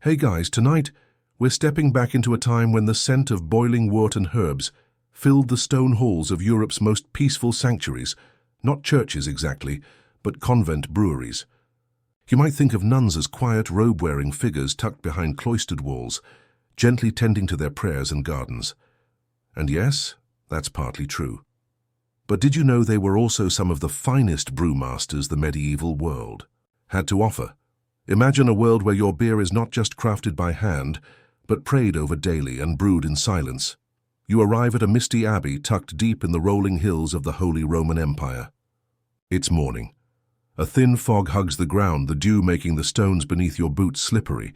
Hey guys, tonight we're stepping back into a time when the scent of boiling wort and herbs filled the stone halls of Europe's most peaceful sanctuaries, not churches exactly, but convent breweries. You might think of nuns as quiet, robe-wearing figures tucked behind cloistered walls, gently tending to their prayers and gardens. And yes, that's partly true. But did you know they were also some of the finest brewmasters the medieval world had to offer? Imagine a world where your beer is not just crafted by hand, but prayed over daily and brewed in silence. You arrive at a misty abbey tucked deep in the rolling hills of the Holy Roman Empire. It's morning. A thin fog hugs the ground, the dew making the stones beneath your boots slippery.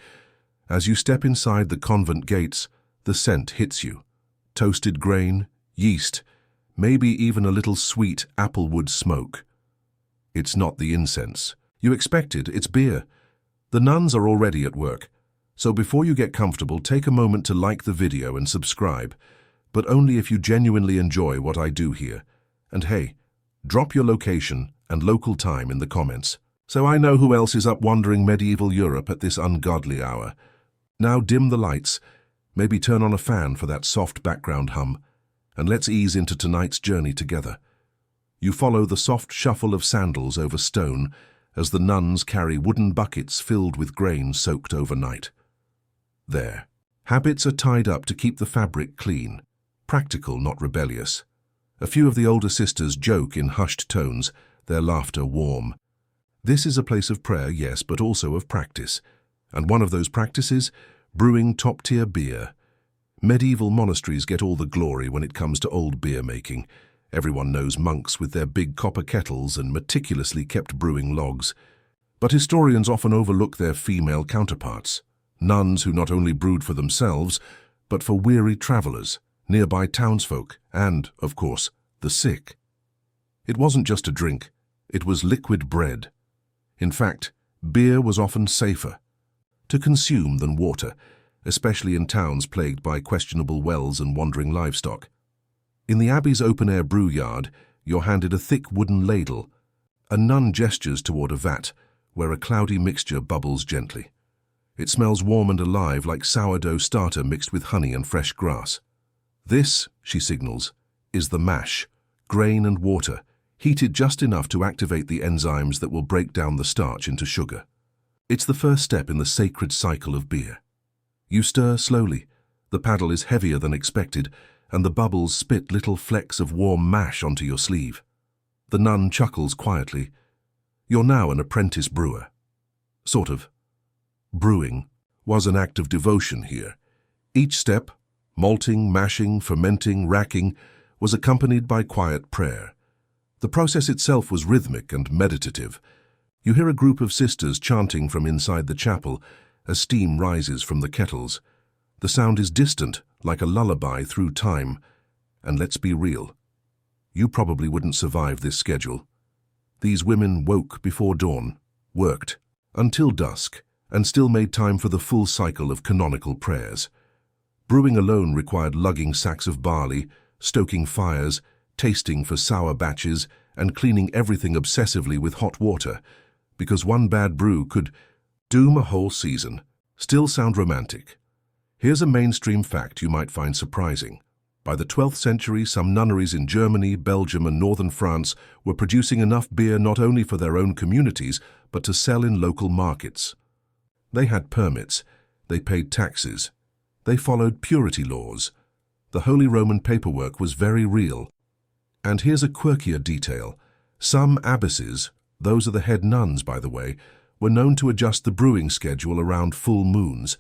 As you step inside the convent gates, the scent hits you. Toasted grain, yeast, maybe even a little sweet applewood smoke. It's not the incense you expected, it's beer. The nuns are already at work, so before you get comfortable, take a moment to like the video and subscribe, but only if you genuinely enjoy what I do here. And hey, drop your location and local time in the comments, so I know who else is up wandering medieval Europe at this ungodly hour. Now dim the lights, maybe turn on a fan for that soft background hum, and let's ease into tonight's journey together. You follow the soft shuffle of sandals over stone as the nuns carry wooden buckets filled with grain soaked overnight. There. Habits are tied up to keep the fabric clean, practical, not rebellious. A few of the older sisters joke in hushed tones, their laughter warm. This is a place of prayer, yes, but also of practice. And one of those practices, brewing top-tier beer. Medieval monasteries get all the glory when it comes to old beer making. Everyone knows monks with their big copper kettles and meticulously kept brewing logs. But historians often overlook their female counterparts, nuns who not only brewed for themselves, but for weary travelers, nearby townsfolk, and, of course, the sick. It wasn't just a drink, it was liquid bread. In fact, beer was often safer to consume than water, especially in towns plagued by questionable wells and wandering livestock. In the abbey's open-air brew yard, you're handed a thick wooden ladle. A nun gestures toward a vat, where a cloudy mixture bubbles gently. It smells warm and alive, like sourdough starter mixed with honey and fresh grass. This, she signals, is the mash, grain and water, heated just enough to activate the enzymes that will break down the starch into sugar. It's the first step in the sacred cycle of beer. You stir slowly. The paddle is heavier than expected, and the bubbles spit little flecks of warm mash onto your sleeve. The nun chuckles quietly. You're now an apprentice brewer. Sort of. Brewing was an act of devotion here. Each step, malting, mashing, fermenting, racking, was accompanied by quiet prayer. The process itself was rhythmic and meditative. You hear a group of sisters chanting from inside the chapel as steam rises from the kettles. The sound is distant, like a lullaby through time. And let's be real, you probably wouldn't survive this schedule. These women woke before dawn, worked until dusk, and still made time for the full cycle of canonical prayers. Brewing alone required lugging sacks of barley, stoking fires, tasting for sour batches, and cleaning everything obsessively with hot water, because one bad brew could doom a whole season. Still sound romantic. Here's a mainstream fact you might find surprising. By the 12th century, some nunneries in Germany, Belgium, and northern France were producing enough beer not only for their own communities, but to sell in local markets. They had permits, they paid taxes, they followed purity laws. The Holy Roman paperwork was very real. And here's a quirkier detail. Some abbesses, those are the head nuns by the way, were known to adjust the brewing schedule around full moons,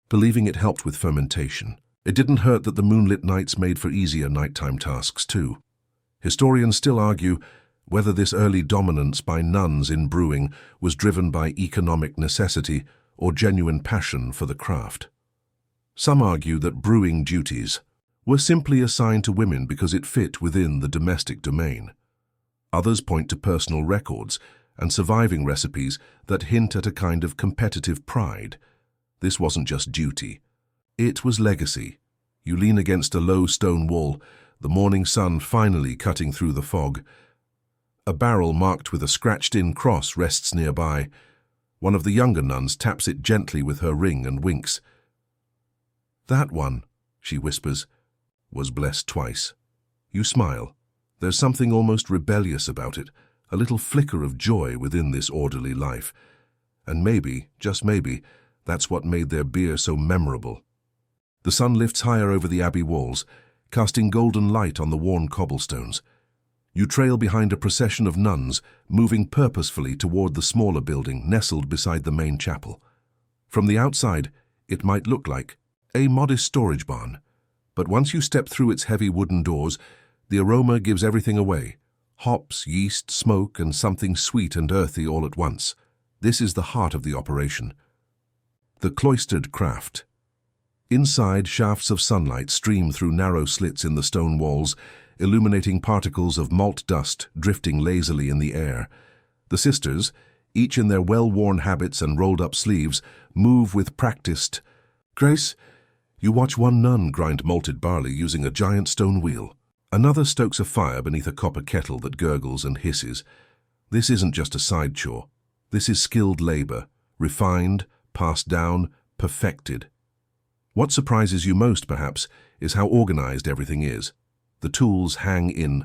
believing it helped with fermentation. It didn't hurt that the moonlit nights made for easier nighttime tasks too. Historians still argue whether this early dominance by nuns in brewing was driven by economic necessity or genuine passion for the craft. Some argue that brewing duties were simply assigned to women because it fit within the domestic domain. Others point to personal records and surviving recipes that hint at a kind of competitive pride. This wasn't just duty. It was legacy. You lean against a low stone wall, the morning sun finally cutting through the fog. A barrel marked with a scratched-in cross rests nearby. One of the younger nuns taps it gently with her ring and winks. "That one," she whispers, "was blessed twice." You smile. There's something almost rebellious about it, a little flicker of joy within this orderly life. And maybe, just maybe, that's what made their beer so memorable. The sun lifts higher over the abbey walls, casting golden light on the worn cobblestones. You trail behind a procession of nuns, moving purposefully toward the smaller building nestled beside the main chapel. From the outside, it might look like a modest storage barn, but once you step through its heavy wooden doors, the aroma gives everything away. Hops, yeast, smoke, and something sweet and earthy all at once. This is the heart of the operation. The cloistered craft. Inside, shafts of sunlight stream through narrow slits in the stone walls, illuminating particles of malt dust drifting lazily in the air. The sisters, each in their well-worn habits and rolled-up sleeves, move with practiced grace. You watch one nun grind malted barley using a giant stone wheel. Another stokes a fire beneath a copper kettle that gurgles and hisses. This isn't just a side chore. This is skilled labor, refined, passed down, perfected. What surprises you most, perhaps, is how organized everything is. The tools hang in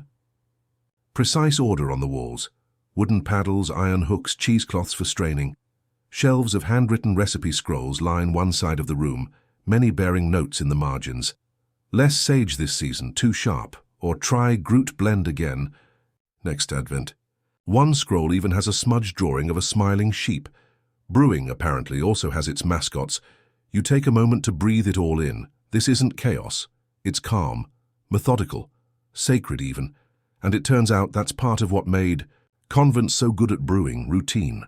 precise order on the walls. Wooden paddles, iron hooks, cheesecloths for straining. Shelves of handwritten recipe scrolls line one side of the room, many bearing notes in the margins. Less sage this season, too sharp, or try Groot blend again next Advent. One scroll even has a smudged drawing of a smiling sheep. Brewing, apparently, also has its mascots. You take a moment to breathe it all in. This isn't chaos. It's calm, methodical, sacred even. And it turns out that's part of what made convents so good at brewing, routine.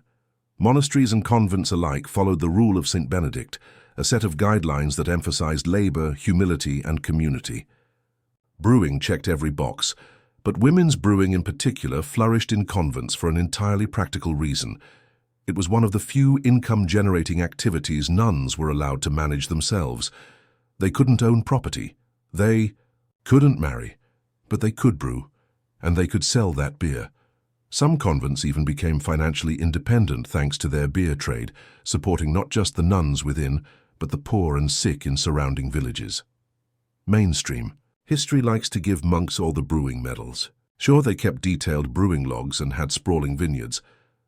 Monasteries and convents alike followed the rule of St. Benedict, a set of guidelines that emphasized labor, humility, and community. Brewing checked every box, but women's brewing in particular flourished in convents for an entirely practical reason. It was one of the few income-generating activities nuns were allowed to manage themselves. They couldn't own property. They couldn't marry, but they could brew, and they could sell that beer. Some convents even became financially independent thanks to their beer trade, supporting not just the nuns within, but the poor and sick in surrounding villages. Mainstream. History likes to give monks all the brewing medals. Sure, they kept detailed brewing logs and had sprawling vineyards,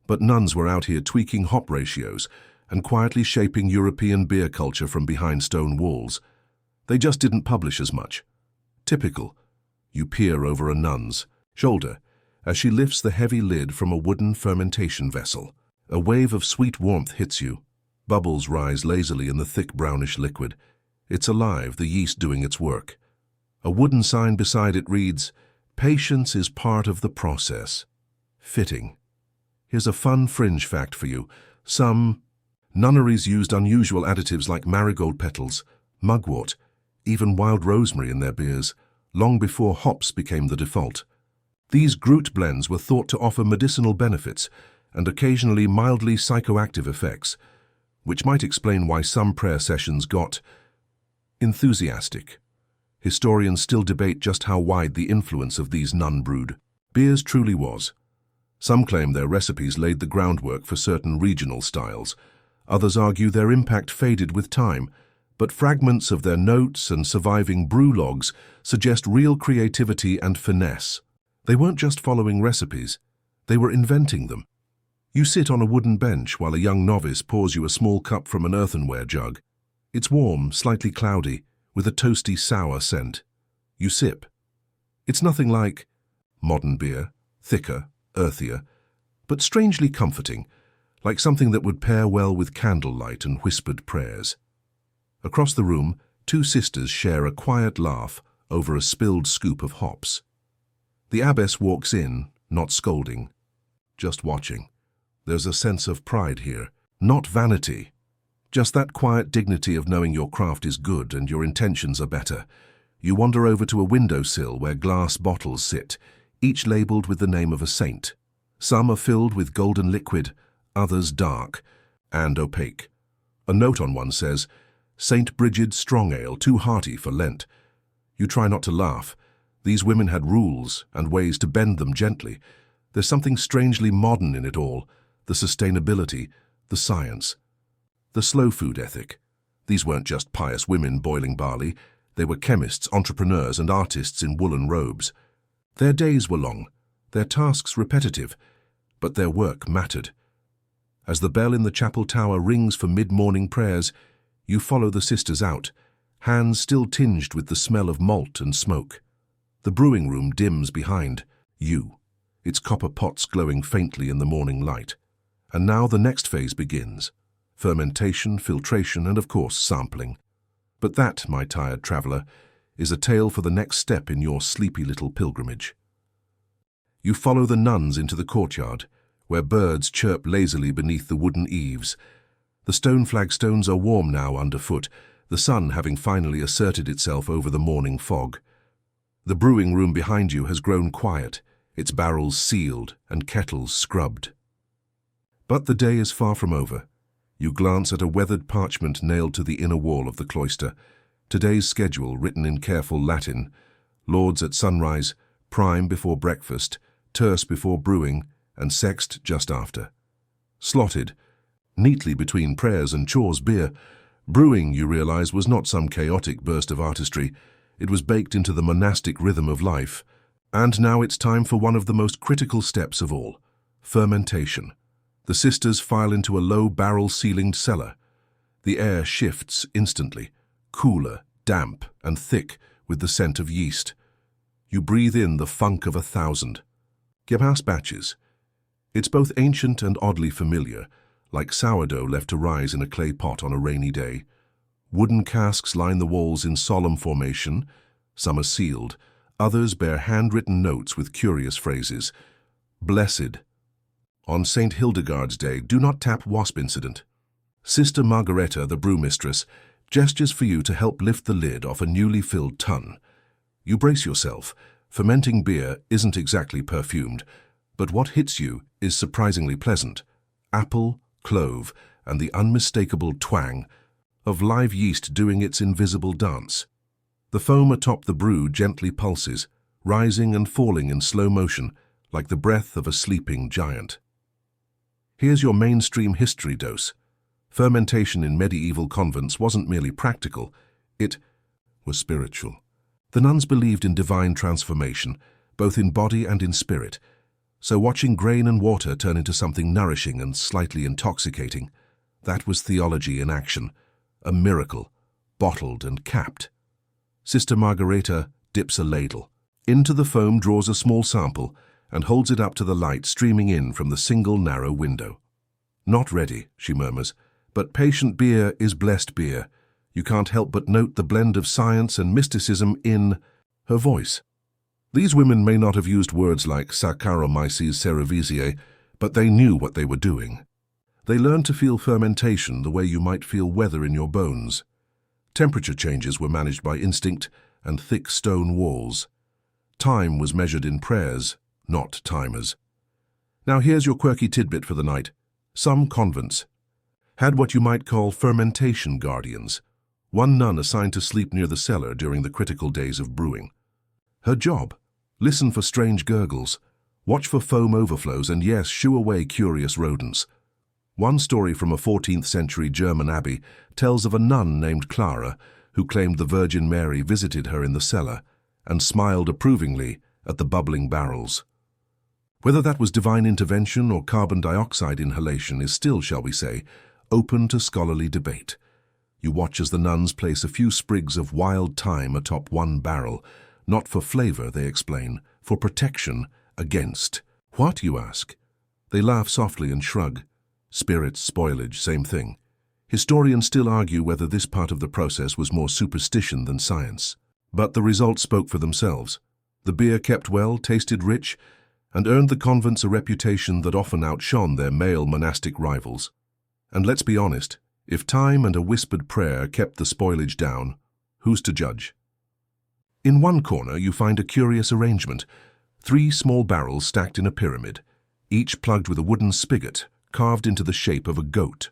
but nuns were out here tweaking hop ratios and quietly shaping European beer culture from behind stone walls. They just didn't publish as much. Typical. You peer over a nun's shoulder as she lifts the heavy lid from a wooden fermentation vessel. A wave of sweet warmth hits you. Bubbles rise lazily in the thick brownish liquid. It's alive, the yeast doing its work. A wooden sign beside it reads, "Patience is part of the process." Fitting. Here's a fun fringe fact for you. Some nunneries used unusual additives like marigold petals, mugwort, even wild rosemary in their beers, long before hops became the default. These Groot blends were thought to offer medicinal benefits and occasionally mildly psychoactive effects, which might explain why some prayer sessions got enthusiastic. Historians still debate just how wide the influence of these nun-brewed beers truly was. Some claim their recipes laid the groundwork for certain regional styles. Others argue their impact faded with time, but fragments of their notes and surviving brew logs suggest real creativity and finesse. They weren't just following recipes, they were inventing them. You sit on a wooden bench while a young novice pours you a small cup from an earthenware jug. It's warm, slightly cloudy, with a toasty, sour scent. You sip. It's nothing like modern beer, thicker, earthier, but strangely comforting, like something that would pair well with candlelight and whispered prayers. Across the room, two sisters share a quiet laugh over a spilled scoop of hops. The abbess walks in, not scolding, just watching. There's a sense of pride here, not vanity. Just that quiet dignity of knowing your craft is good and your intentions are better. You wander over to a windowsill where glass bottles sit, each labeled with the name of a saint. Some are filled with golden liquid, others dark and opaque. A note on one says, "St. Brigid Strong Ale, too hearty for Lent." You try not to laugh. These women had rules and ways to bend them gently. There's something strangely modern in it all, the sustainability, the science, the slow food ethic. These weren't just pious women boiling barley, they were chemists, entrepreneurs, and artists in woolen robes. Their days were long, their tasks repetitive, but their work mattered. As the bell in the chapel tower rings for mid-morning prayers, you follow the sisters out, hands still tinged with the smell of malt and smoke. The brewing room dims behind you, its copper pots glowing faintly in the morning light. And now the next phase begins: fermentation, filtration, and of course sampling. But that, my tired traveller, is a tale for the next step in your sleepy little pilgrimage. You follow the nuns into the courtyard, where birds chirp lazily beneath the wooden eaves. The stone flagstones are warm now underfoot, the sun having finally asserted itself over the morning fog. The brewing room behind you has grown quiet, its barrels sealed and kettles scrubbed. But the day is far from over. You glance at a weathered parchment nailed to the inner wall of the cloister. Today's schedule, written in careful Latin: Lauds at sunrise, prime before breakfast, terce before brewing, and sext just after. Slotted, neatly between prayers and chores, beer. Brewing, you realize, was not some chaotic burst of artistry. It was baked into the monastic rhythm of life. And now it's time for one of the most critical steps of all: fermentation. The sisters file into a low barrel-ceilinged cellar. The air shifts instantly, cooler, damp, and thick with the scent of yeast. You breathe in the funk of 1,000 Gebas batches. It's both ancient and oddly familiar, like sourdough left to rise in a clay pot on a rainy day. Wooden casks line the walls in solemn formation. Some are sealed, others bear handwritten notes with curious phrases. Blessed. On St. Hildegard's Day, do not tap wasp incident. Sister Margareta, the brewmistress, gestures for you to help lift the lid off a newly filled tun. You brace yourself. Fermenting beer isn't exactly perfumed, but what hits you is surprisingly pleasant: apple, clove, and the unmistakable twang of live yeast doing its invisible dance. The foam atop the brew gently pulses, rising and falling in slow motion, like the breath of a sleeping giant. Here's your mainstream history dose. Fermentation in medieval convents wasn't merely practical, it was spiritual. The nuns believed in divine transformation, both in body and in spirit. So watching grain and water turn into something nourishing and slightly intoxicating, that was theology in action, a miracle, bottled and capped. Sister Margareta dips a ladle. Into the foam draws a small sample and holds it up to the light streaming in from the single narrow window. Not ready, she murmurs, but patient beer is blessed beer. You can't help but note the blend of science and mysticism in her voice. These women may not have used words like Saccharomyces cerevisiae, but they knew what they were doing. They learned to feel fermentation the way you might feel weather in your bones. Temperature changes were managed by instinct and thick stone walls. Time was measured in prayers, not timers. Now here's your quirky tidbit for the night. Some convents had what you might call fermentation guardians, one nun assigned to sleep near the cellar during the critical days of brewing. Her job: listen for strange gurgles, watch for foam overflows, and yes, shoo away curious rodents. One story from a 14th century German abbey tells of a nun named Clara who claimed the Virgin Mary visited her in the cellar and smiled approvingly at the bubbling barrels. Whether that was divine intervention or carbon dioxide inhalation is still, shall we say, open to scholarly debate. You watch as the nuns place a few sprigs of wild thyme atop one barrel, not for flavor, they explain, for protection against. What, you ask? They laugh softly and shrug. Spirits, spoilage, same thing. Historians still argue whether this part of the process was more superstition than science. But the results spoke for themselves. The beer kept well, tasted rich, and earned the convents a reputation that often outshone their male monastic rivals. And let's be honest, if time and a whispered prayer kept the spoilage down, who's to judge? In one corner you find a curious arrangement: 3 small barrels stacked in a pyramid, each plugged with a wooden spigot carved into the shape of a goat.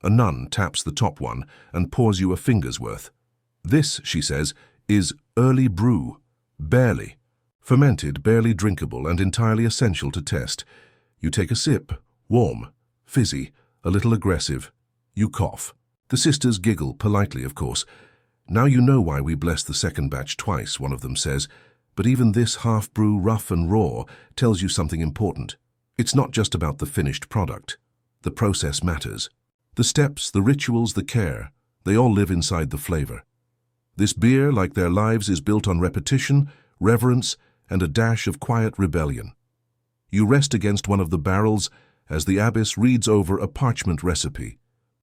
A nun taps the top one and pours you a finger's worth. This, she says, is early brew, barely. Fermented, barely drinkable, and entirely essential to test. You take a sip, warm, fizzy, a little aggressive. You cough. The sisters giggle, politely of course. "Now you know why we bless the second batch twice," one of them says, "but even this half-brew rough and raw tells you something important. It's not just about the finished product. The process matters. The steps, the rituals, the care, they all live inside the flavor. This beer, like their lives, is built on repetition, reverence, and a dash of quiet rebellion." You rest against one of the barrels as the abbess reads over a parchment recipe.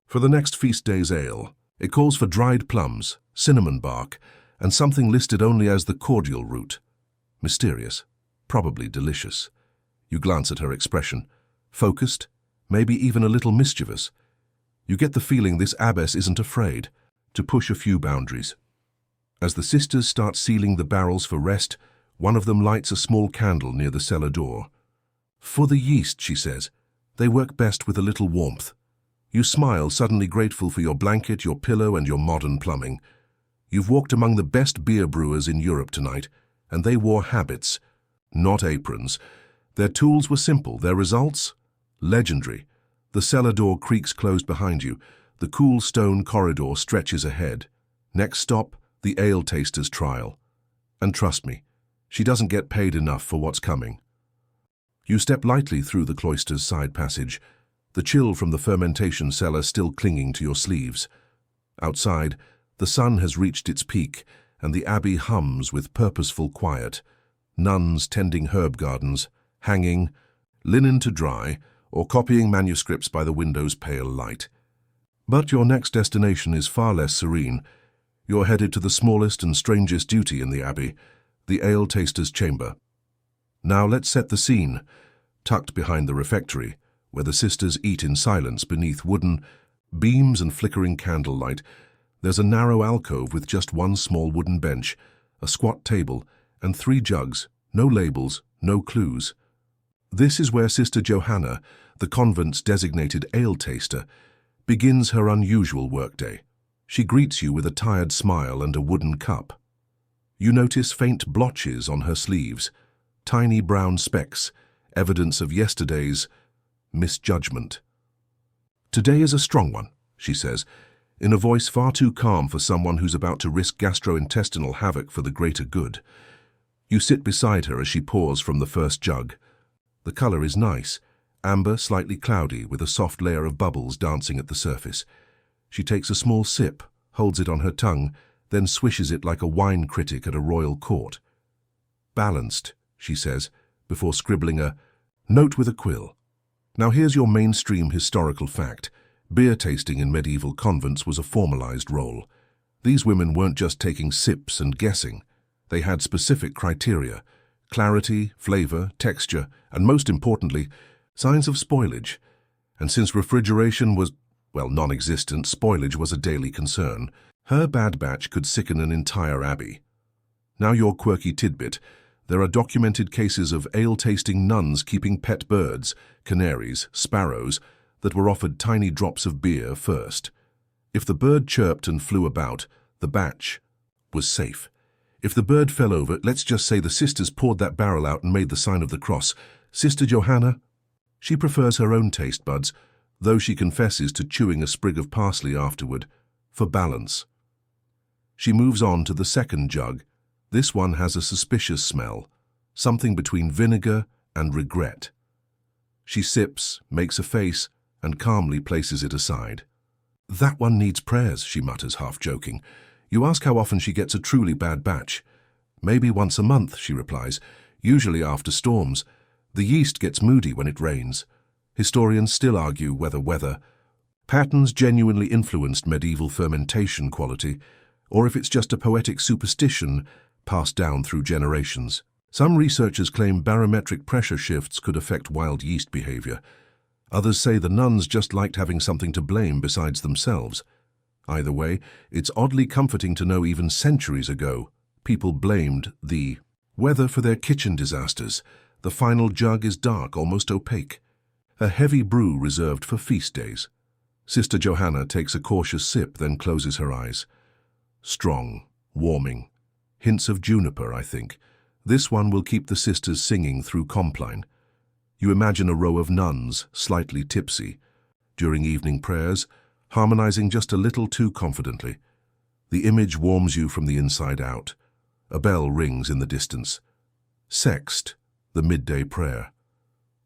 For the next feast day's ale, it calls for dried plums, cinnamon bark, and something listed only as the cordial root. Mysterious, probably delicious. You glance at her expression, focused, maybe even a little mischievous. You get the feeling this abbess isn't afraid to push a few boundaries. As the sisters start sealing the barrels for rest, one of them lights a small candle near the cellar door. "For the yeast," she says, "they work best with a little warmth." You smile, suddenly grateful for your blanket, your pillow, and your modern plumbing. You've walked among the best beer brewers in Europe tonight, and they wore habits, not aprons. Their tools were simple, their results? Legendary. The cellar door creaks closed behind you. The cool stone corridor stretches ahead. Next stop, the ale taster's trial. And trust me, she doesn't get paid enough for what's coming. You step lightly through the cloister's side passage, the chill from the fermentation cellar still clinging to your sleeves. Outside, the sun has reached its peak, and the abbey hums with purposeful quiet. Nuns tending herb gardens, hanging, linen to dry, or copying manuscripts by the window's pale light. But your next destination is far less serene. You're headed to the smallest and strangest duty in the abbey, the ale taster's chamber. Now let's set the scene. Tucked behind the refectory, where the sisters eat in silence beneath wooden beams and flickering candlelight, there's a narrow alcove with just one small wooden bench, a squat table, and 3 jugs, no labels, no clues. This is where Sister Johanna, the convent's designated ale taster, begins her unusual workday. She greets you with a tired smile and a wooden cup. You notice faint blotches on her sleeves, tiny brown specks, evidence of yesterday's misjudgment. "Today is a strong one," she says, in a voice far too calm for someone who's about to risk gastrointestinal havoc for the greater good. You sit beside her as she pours from the first jug. The color is nice, amber, slightly cloudy, with a soft layer of bubbles dancing at the surface. She takes a small sip, holds it on her tongue, then swishes it like a wine critic at a royal court. "Balanced," she says, before scribbling a note with a quill. Now here's your mainstream historical fact. Beer tasting in medieval convents was a formalized role. These women weren't just taking sips and guessing. They had specific criteria: clarity, flavor, texture, and most importantly, signs of spoilage. And since refrigeration was, well, non-existent, spoilage was a daily concern. Her bad batch could sicken an entire abbey. Now your quirky tidbit. There are documented cases of ale-tasting nuns keeping pet birds, canaries, sparrows, that were offered tiny drops of beer first. If the bird chirped and flew about, the batch was safe. If the bird fell over, let's just say the sisters poured that barrel out and made the sign of the cross. Sister Johanna? She prefers her own taste buds, though she confesses to chewing a sprig of parsley afterward, for balance. She moves on to the second jug. This one has a suspicious smell, something between vinegar and regret. She sips, makes a face, and calmly places it aside. "That one needs prayers," she mutters, half joking. You ask how often she gets a truly bad batch. "Maybe once a month," she replies, "usually after storms. The yeast gets moody when it rains." Historians still argue whether patterns genuinely influenced medieval fermentation quality, or if it's just a poetic superstition passed down through generations. Some researchers claim barometric pressure shifts could affect wild yeast behavior. Others say the nuns just liked having something to blame besides themselves. Either way, it's oddly comforting to know even centuries ago, people blamed the weather for their kitchen disasters. The final jug is dark, almost opaque. A heavy brew reserved for feast days. Sister Johanna takes a cautious sip, then closes her eyes. Strong, warming. Hints of juniper, I think. This one will keep the sisters singing through Compline. You imagine a row of nuns, slightly tipsy. during evening prayers, harmonizing just a little too confidently. The image warms you from the inside out. A bell rings in the distance. Sext, the midday prayer.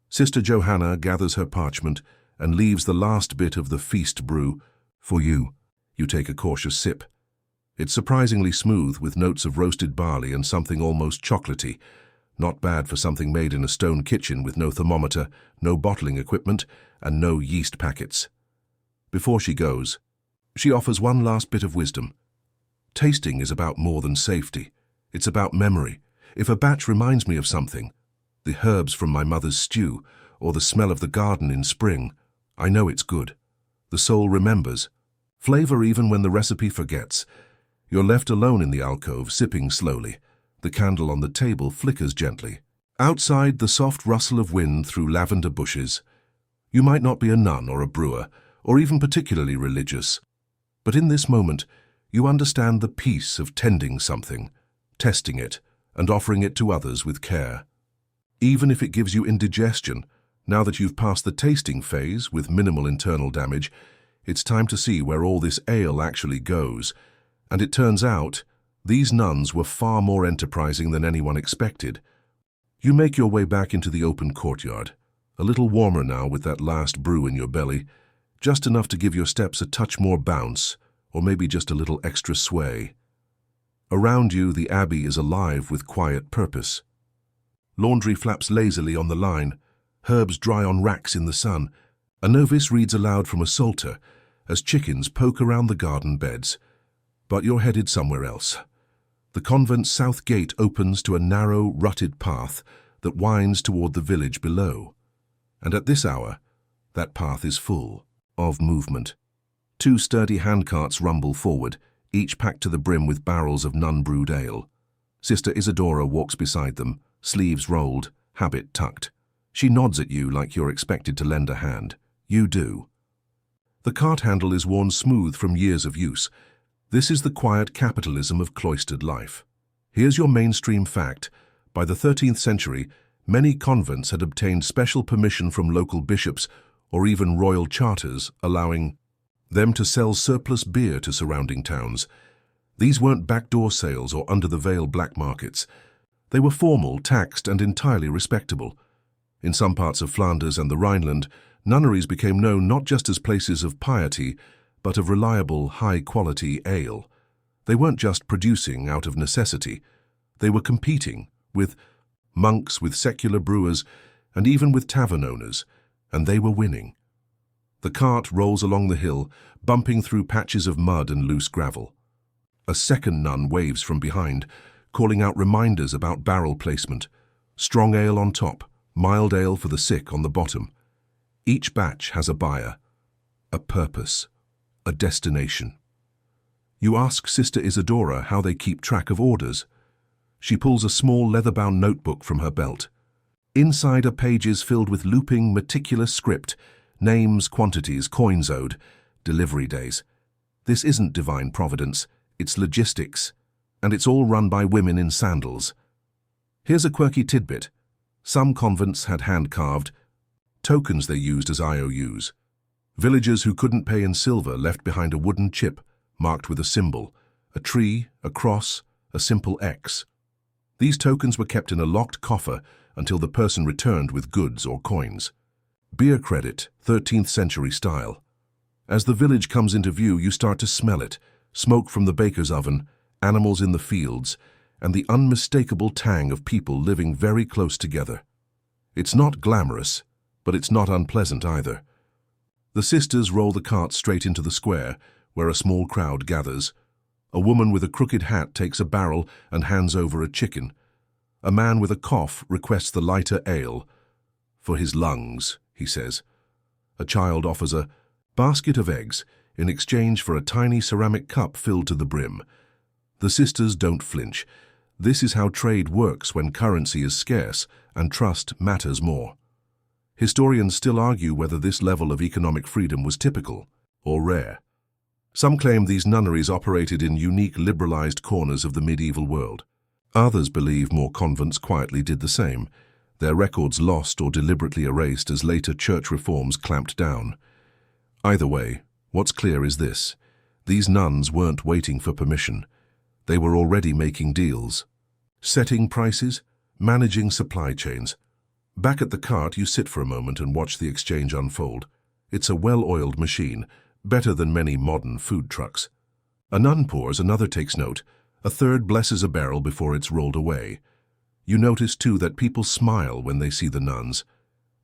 Sister Johanna gathers her parchment and leaves the last bit of the feast brew for you. You take a cautious sip. It's surprisingly smooth, with notes of roasted barley and something almost chocolatey. Not bad for something made in a stone kitchen with no thermometer, no bottling equipment, and no yeast packets. Before she goes, she offers one last bit of wisdom. Tasting is about more than safety. It's about memory. If a batch reminds me of something, the herbs from my mother's stew, or the smell of the garden in spring, I know it's good. The soul remembers. Flavor even when the recipe forgets. You're left alone in the alcove, sipping slowly. The candle on the table flickers gently. Outside, the soft rustle of wind through lavender bushes. You might not be a nun or a brewer, or even particularly religious. But in this moment, you understand the peace of tending something, testing it, and offering it to others with care. Even if it gives you indigestion, now that you've passed the tasting phase with minimal internal damage, it's time to see where all this ale actually goes. And it turns out, these nuns were far more enterprising than anyone expected. You make your way back into the open courtyard, a little warmer now with that last brew in your belly, just enough to give your steps a touch more bounce, or maybe just a little extra sway. Around you, the abbey is alive with quiet purpose. Laundry flaps lazily on the line, herbs dry on racks in the sun. A novice reads aloud from a psalter as chickens poke around the garden beds. But you're headed somewhere else. The convent's south gate opens to a narrow, rutted path that winds toward the village below. And at this hour, that path is full of movement. 2 sturdy handcarts rumble forward, each packed to the brim with barrels of nun-brewed ale. Sister Isadora walks beside them, sleeves rolled, habit tucked. She nods at you like you're expected to lend a hand. You do. The cart handle is worn smooth from years of use. This is the quiet capitalism of cloistered life. Here's your mainstream fact. By the 13th century, many convents had obtained special permission from local bishops or even royal charters allowing them to sell surplus beer to surrounding towns. These weren't backdoor sales or under-the-veil black markets. They were formal, taxed, and entirely respectable. In some parts of Flanders and the Rhineland, nunneries became known not just as places of piety, but of reliable, high-quality ale. They weren't just producing out of necessity. They were competing with monks, with secular brewers, and even with tavern owners, and they were winning. The cart rolls along the hill, bumping through patches of mud and loose gravel. A second nun waves from behind, calling out reminders about barrel placement. Strong ale on top, mild ale for the sick on the bottom. Each batch has a buyer, a purpose, a destination. You ask Sister Isadora how they keep track of orders. She pulls a small leather-bound notebook from her belt. Inside are pages filled with looping, meticulous script, names, quantities, coins owed, delivery days. This isn't divine providence, it's logistics, and it's all run by women in sandals. Here's a quirky tidbit. Some convents had hand-carved tokens they used as IOUs. Villagers who couldn't pay in silver left behind a wooden chip marked with a symbol, a tree, a cross, a simple X. These tokens were kept in a locked coffer until the person returned with goods or coins. Beer credit, 13th century style. As the village comes into view, you start to smell it, smoke from the baker's oven, animals in the fields, and the unmistakable tang of people living very close together. It's not glamorous, but it's not unpleasant either. The sisters roll the cart straight into the square, where a small crowd gathers. A woman with a crooked hat takes a barrel and hands over a chicken. A man with a cough requests the lighter ale. For his lungs, he says. A child offers a basket of eggs in exchange for a tiny ceramic cup filled to the brim. The sisters don't flinch. This is how trade works when currency is scarce and trust matters more. Historians still argue whether this level of economic freedom was typical or rare. Some claim these nunneries operated in unique liberalized corners of the medieval world. Others believe more convents quietly did the same, their records lost or deliberately erased as later church reforms clamped down. Either way, what's clear is this. These nuns weren't waiting for permission. They were already making deals. Setting prices, managing supply chains. Back at the cart, you sit for a moment and watch the exchange unfold. It's a well-oiled machine, better than many modern food trucks. A nun pours, another takes note, a third blesses a barrel before it's rolled away. You notice, too, that people smile when they see the nuns.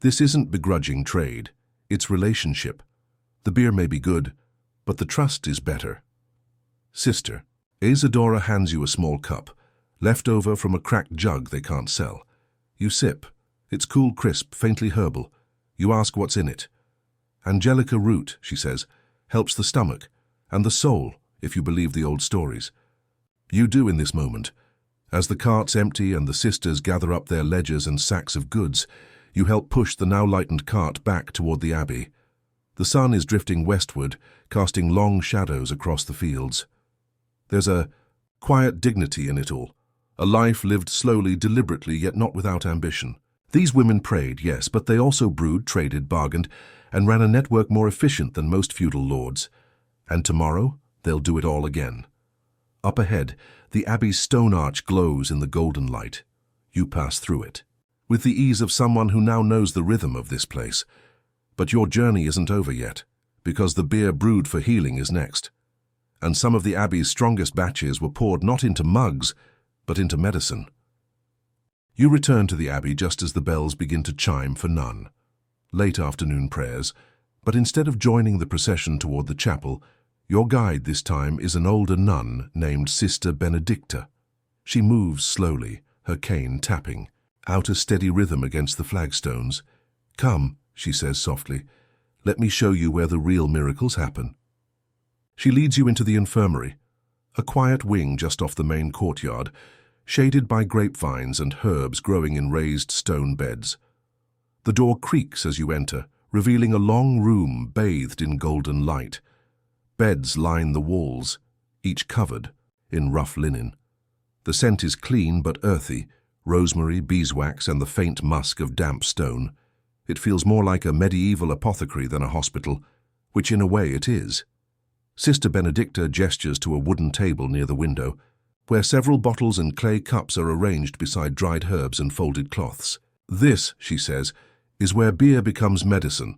This isn't begrudging trade, it's relationship. The beer may be good, but the trust is better. Sister, Isadora hands you a small cup, left over from a cracked jug they can't sell. You sip. It's cool, crisp, faintly herbal. You ask what's in it. Angelica root, she says, helps the stomach, and the soul, if you believe the old stories. You do in this moment. As the carts empty and the sisters gather up their ledgers and sacks of goods, you help push the now lightened cart back toward the abbey. The sun is drifting westward, casting long shadows across the fields. There's a quiet dignity in it all, a life lived slowly, deliberately, yet not without ambition. These women prayed, yes, but they also brewed, traded, bargained, and ran a network more efficient than most feudal lords. And tomorrow, they'll do it all again. Up ahead, the abbey's stone arch glows in the golden light. You pass through it, with the ease of someone who now knows the rhythm of this place. But your journey isn't over yet, because the beer brewed for healing is next. And some of the abbey's strongest batches were poured not into mugs, but into medicine. You return to the abbey just as the bells begin to chime for nun. Late afternoon prayers, but instead of joining the procession toward the chapel, your guide this time is an older nun named Sister Benedicta. She moves slowly, her cane tapping, out a steady rhythm against the flagstones. Come, she says softly, let me show you where the real miracles happen. She leads you into the infirmary, a quiet wing just off the main courtyard, shaded by grapevines and herbs growing in raised stone beds. The door creaks as you enter, revealing a long room bathed in golden light. Beds line the walls, each covered in rough linen. The scent is clean but earthy, rosemary, beeswax, and the faint musk of damp stone. It feels more like a medieval apothecary than a hospital, which in a way it is. Sister Benedicta gestures to a wooden table near the window, where several bottles and clay cups are arranged beside dried herbs and folded cloths. This, she says, is where beer becomes medicine.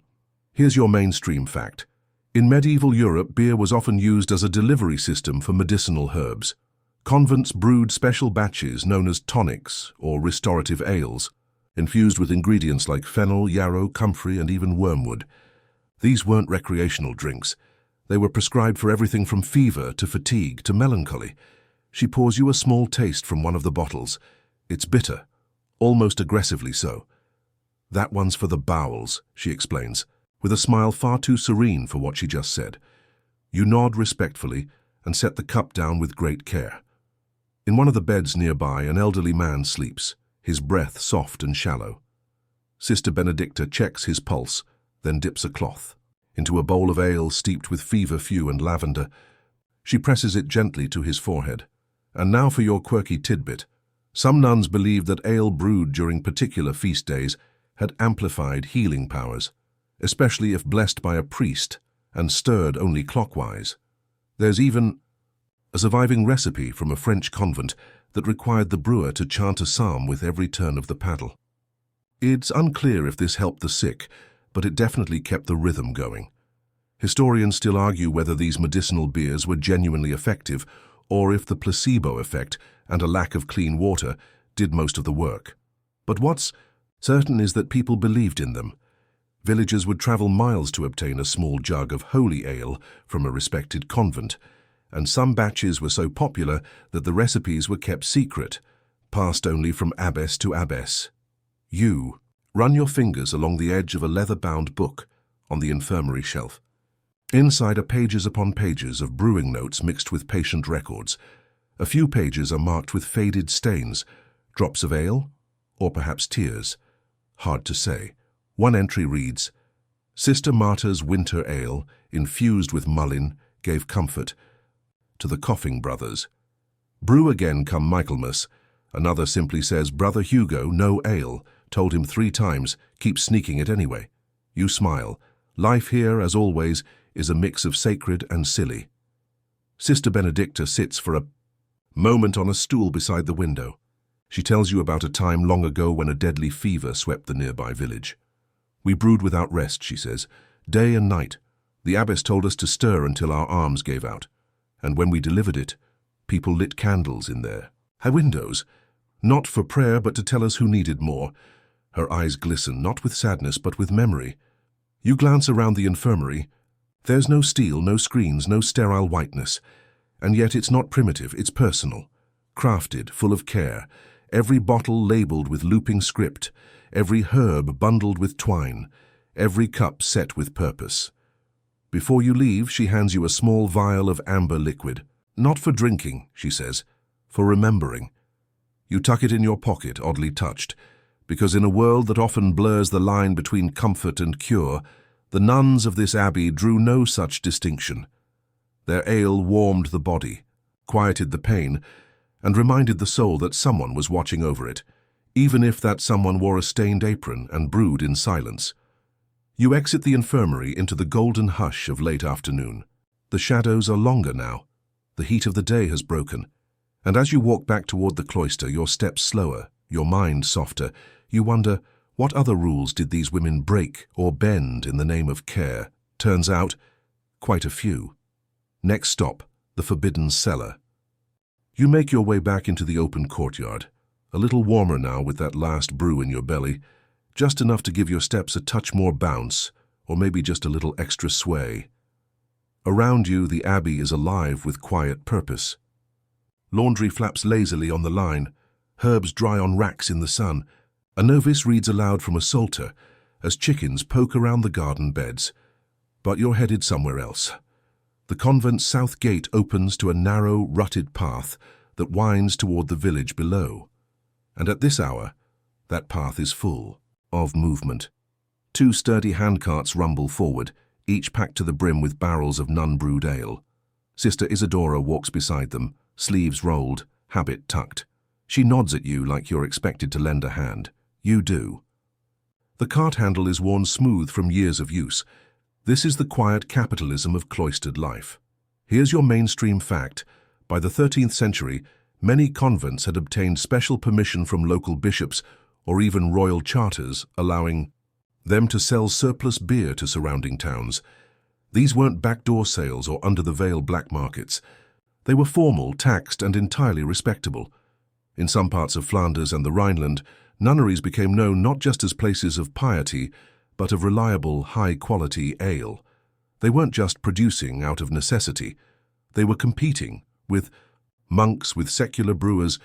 Here's your mainstream fact. In medieval Europe, beer was often used as a delivery system for medicinal herbs. Convents brewed special batches known as tonics or restorative ales, infused with ingredients like fennel, yarrow, comfrey, and even wormwood. These weren't recreational drinks. They were prescribed for everything from fever to fatigue to melancholy. She pours you a small taste from one of the bottles. It's bitter, almost aggressively so. That one's for the bowels, she explains, with a smile far too serene for what she just said. You nod respectfully and set the cup down with great care. In one of the beds nearby, an elderly man sleeps, his breath soft and shallow. Sister Benedicta checks his pulse, then dips a cloth into a bowl of ale steeped with feverfew and lavender. She presses it gently to his forehead. And now for your quirky tidbit. Some nuns believed that ale brewed during particular feast days had amplified healing powers, especially if blessed by a priest and stirred only clockwise. There's even a surviving recipe from a French convent that required the brewer to chant a psalm with every turn of the paddle. It's unclear if this helped the sick, but it definitely kept the rhythm going. Historians still argue whether these medicinal beers were genuinely effective or if the placebo effect and a lack of clean water did most of the work. But what's certain is that people believed in them. Villagers would travel miles to obtain a small jug of holy ale from a respected convent, and some batches were so popular that the recipes were kept secret, passed only from abbess to abbess. You run your fingers along the edge of a leather-bound book on the infirmary shelf. Inside are pages upon pages of brewing notes mixed with patient records. A few pages are marked with faded stains, drops of ale, or perhaps tears. Hard to say. One entry reads, Sister Marta's winter ale, infused with mullein, gave comfort to the coughing brothers. Brew again come Michaelmas. Another simply says, Brother Hugo, no ale. Told him 3 times, keep sneaking it anyway. You smile, Life here, as always, is a mix of sacred and silly. Sister Benedicta sits for a moment on a stool beside the window. She tells you about a time long ago when a deadly fever swept the nearby village. We brewed without rest, she says, day and night. The abbess told us to stir until our arms gave out. And when we delivered it, people lit candles in their windows, not for prayer but to tell us who needed more. Her eyes glisten, not with sadness but with memory. You glance around the infirmary. There's no steel, no screens, no sterile whiteness. And yet it's not primitive, it's personal, crafted, full of care. Every bottle labeled with looping script, every herb bundled with twine, every cup set with purpose. Before you leave, she hands you a small vial of amber liquid. Not for drinking, she says, for remembering. You tuck it in your pocket, oddly touched, because in a world that often blurs the line between comfort and cure, the nuns of this abbey drew no such distinction. Their ale warmed the body, quieted the pain, and reminded the soul that someone was watching over it, even if that someone wore a stained apron and brewed in silence. You exit the infirmary into the golden hush of late afternoon. The shadows are longer now. The heat of the day has broken. And as you walk back toward the cloister, your steps slower, your mind softer, you wonder, what other rules did these women break or bend in the name of care? Turns out, quite a few. Next stop, the forbidden cellar. You make your way back into the open courtyard, a little warmer now with that last brew in your belly, just enough to give your steps a touch more bounce, or maybe just a little extra sway. Around you, the abbey is alive with quiet purpose. Laundry flaps lazily on the line, herbs dry on racks in the sun. A novice reads aloud from a psalter as chickens poke around the garden beds. But you're headed somewhere else. The convent's south gate opens to a narrow, rutted path that winds toward the village below. And at this hour, that path is full of movement. 2 sturdy handcarts rumble forward, each packed to the brim with barrels of nun-brewed ale. Sister Isadora walks beside them, sleeves rolled, habit tucked. She nods at you like you're expected to lend a hand. You do. The cart handle is worn smooth from years of use. This is the quiet capitalism of cloistered life. Here's your mainstream fact. By the 13th century, many convents had obtained special permission from local bishops or even royal charters allowing them to sell surplus beer to surrounding towns. These weren't backdoor sales or under-the-veil black markets. They were formal, taxed, and entirely respectable. In some parts of Flanders and the Rhineland, nunneries became known not just as places of piety, but of reliable, high-quality ale. They weren't just producing out of necessity. They were competing with monks, with secular brewers,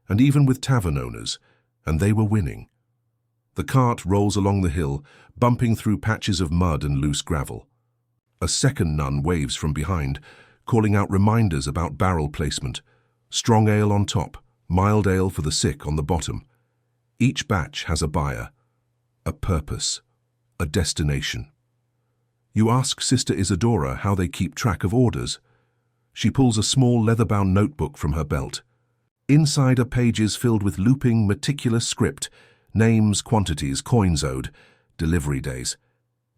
and even with tavern owners, and they were winning. The cart rolls along the hill, bumping through patches of mud and loose gravel. A second nun waves from behind, calling out reminders about barrel placement. Strong ale on top, mild ale for the sick on the bottom. Each batch has a buyer, a purpose, a destination. You ask Sister Isadora how they keep track of orders. She pulls a small leather-bound notebook from her belt. Inside are pages filled with looping, meticulous script, names, quantities, coins owed, delivery days.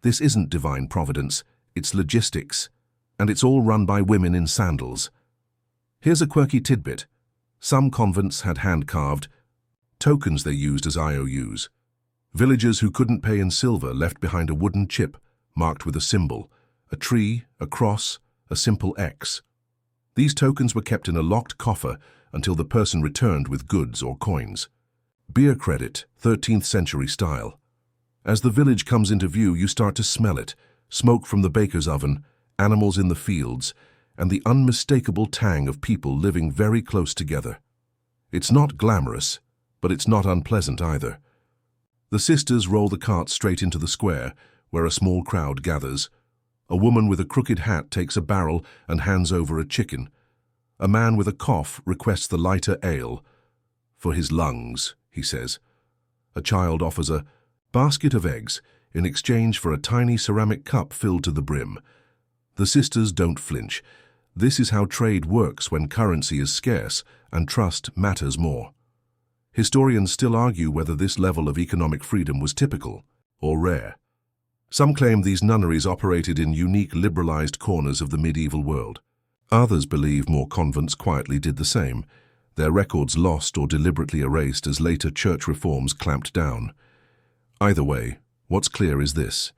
This isn't divine providence, it's logistics, and it's all run by women in sandals. Here's a quirky tidbit. Some convents had hand-carved tokens they used as IOUs. Villagers who couldn't pay in silver left behind a wooden chip marked with a symbol, a tree, a cross, a simple X. These tokens were kept in a locked coffer until the person returned with goods or coins. Beer credit, 13th century style. As the village comes into view, you start to smell it, smoke from the baker's oven, animals in the fields, and the unmistakable tang of people living very close together. It's not glamorous, but it's not unpleasant either. The sisters roll the cart straight into the square, where a small crowd gathers. A woman with a crooked hat takes a barrel and hands over a chicken. A man with a cough requests the lighter ale. For his lungs, he says. A child offers a basket of eggs in exchange for a tiny ceramic cup filled to the brim. The sisters don't flinch. This is how trade works when currency is scarce and trust matters more. Historians still argue whether this level of economic freedom was typical or rare. Some claim these nunneries operated in unique liberalized corners of the medieval world. Others believe more convents quietly did the same, their records lost or deliberately erased as later church reforms clamped down. Either way, what's clear is this: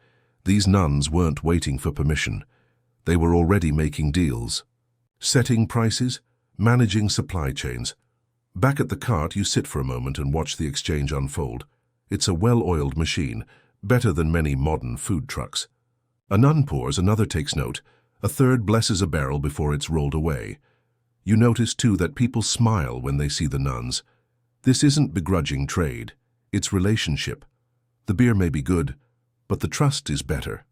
these nuns weren't waiting for permission. They were already making deals, setting prices, managing supply chains. Back at the cart, you sit for a moment and watch the exchange unfold. It's a well-oiled machine, better than many modern food trucks. A nun pours, another takes note, a third blesses a barrel before it's rolled away. You notice, too, that people smile when they see the nuns. This isn't begrudging trade, it's relationship. The beer may be good, but the trust is better.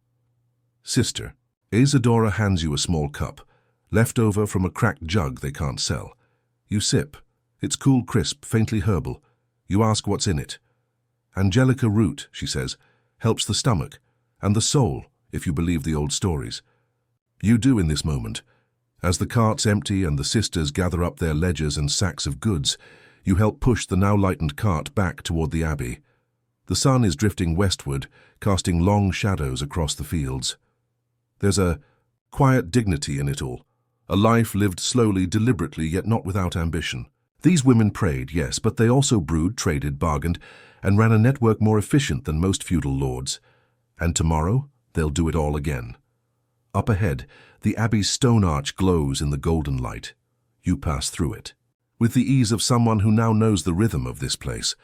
Sister, Isadora hands you a small cup, left over from a cracked jug they can't sell. You sip. It's cool, crisp, faintly herbal. You ask what's in it. Angelica root, she says, helps the stomach, and the soul, if you believe the old stories. You do in this moment. As the carts empty and the sisters gather up their ledgers and sacks of goods, you help push the now lightened cart back toward the abbey. The sun is drifting westward, casting long shadows across the fields. There's a quiet dignity in it all, a life lived slowly, deliberately, yet not without ambition. These women prayed, yes, but they also brewed, traded, bargained, and ran a network more efficient than most feudal lords. And tomorrow, they'll do it all again. Up ahead, the abbey's stone arch glows in the golden light. You pass through it, with the ease of someone who now knows the rhythm of this place.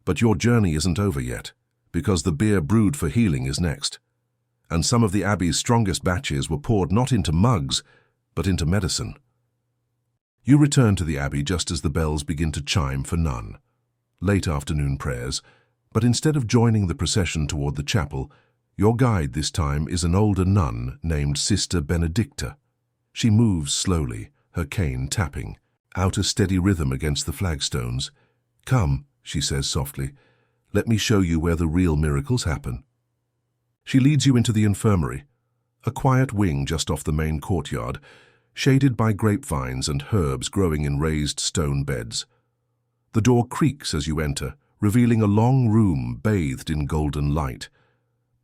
But your journey isn't over yet, because the beer brewed for healing is next. And some of the abbey's strongest batches were poured not into mugs, but into medicine. You return to the abbey just as the bells begin to chime for none. Late afternoon prayers, but instead of joining the procession toward the chapel, your guide this time is an older nun named Sister Benedicta. She moves slowly, her cane tapping, out a steady rhythm against the flagstones. "Come," she says softly, "let me show you where the real miracles happen." She leads you into the infirmary, a quiet wing just off the main courtyard, shaded by grapevines and herbs growing in raised stone beds. The door creaks as you enter, revealing a long room bathed in golden light.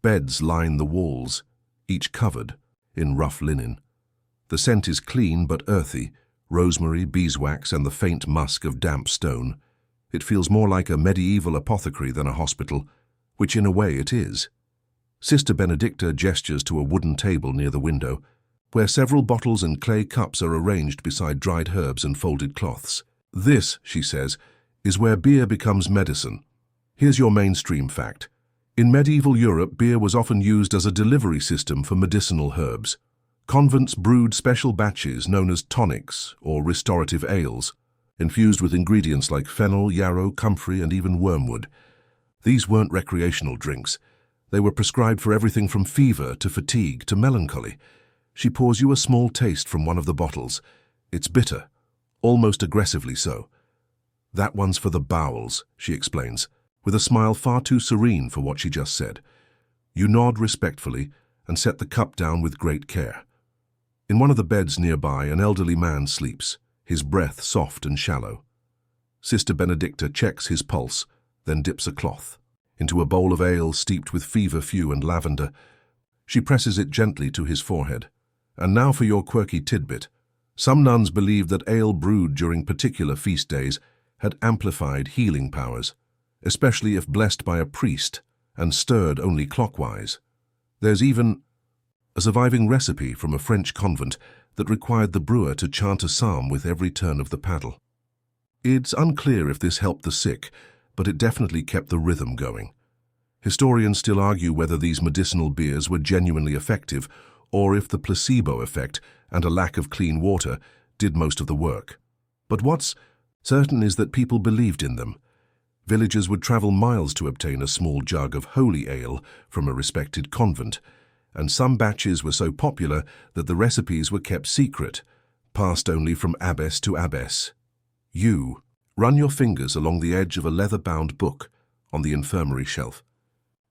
Beds line the walls, each covered in rough linen. The scent is clean but earthy, rosemary, beeswax, and the faint musk of damp stone. It feels more like a medieval apothecary than a hospital, which in a way it is. Sister Benedicta gestures to a wooden table near the window, where several bottles and clay cups are arranged beside dried herbs and folded cloths. "This," she says, "is where beer becomes medicine. Here's your mainstream fact. In medieval Europe, beer was often used as a delivery system for medicinal herbs. Convents brewed special batches known as tonics or restorative ales, infused with ingredients like fennel, yarrow, comfrey, and even wormwood. These weren't recreational drinks. They were prescribed for everything from fever to fatigue to melancholy. She pours you a small taste from one of the bottles. It's bitter, almost aggressively so. "That one's for the bowels," she explains, with a smile far too serene for what she just said. You nod respectfully and set the cup down with great care. In one of the beds nearby, an elderly man sleeps, his breath soft and shallow. Sister Benedicta checks his pulse, then dips a cloth into a bowl of ale steeped with feverfew and lavender. She presses it gently to his forehead. And now for your quirky tidbit. Some nuns believed that ale brewed during particular feast days had amplified healing powers, especially if blessed by a priest and stirred only clockwise. There's even a surviving recipe from a French convent that required the brewer to chant a psalm with every turn of the paddle. It's unclear if this helped the sick, but it definitely kept the rhythm going. Historians still argue whether these medicinal beers were genuinely effective or if the placebo effect and a lack of clean water did most of the work. But what's certain is that people believed in them. Villagers would travel miles to obtain a small jug of holy ale from a respected convent, and some batches were so popular that the recipes were kept secret, passed only from abbess to abbess. You run your fingers along the edge of a leather-bound book on the infirmary shelf.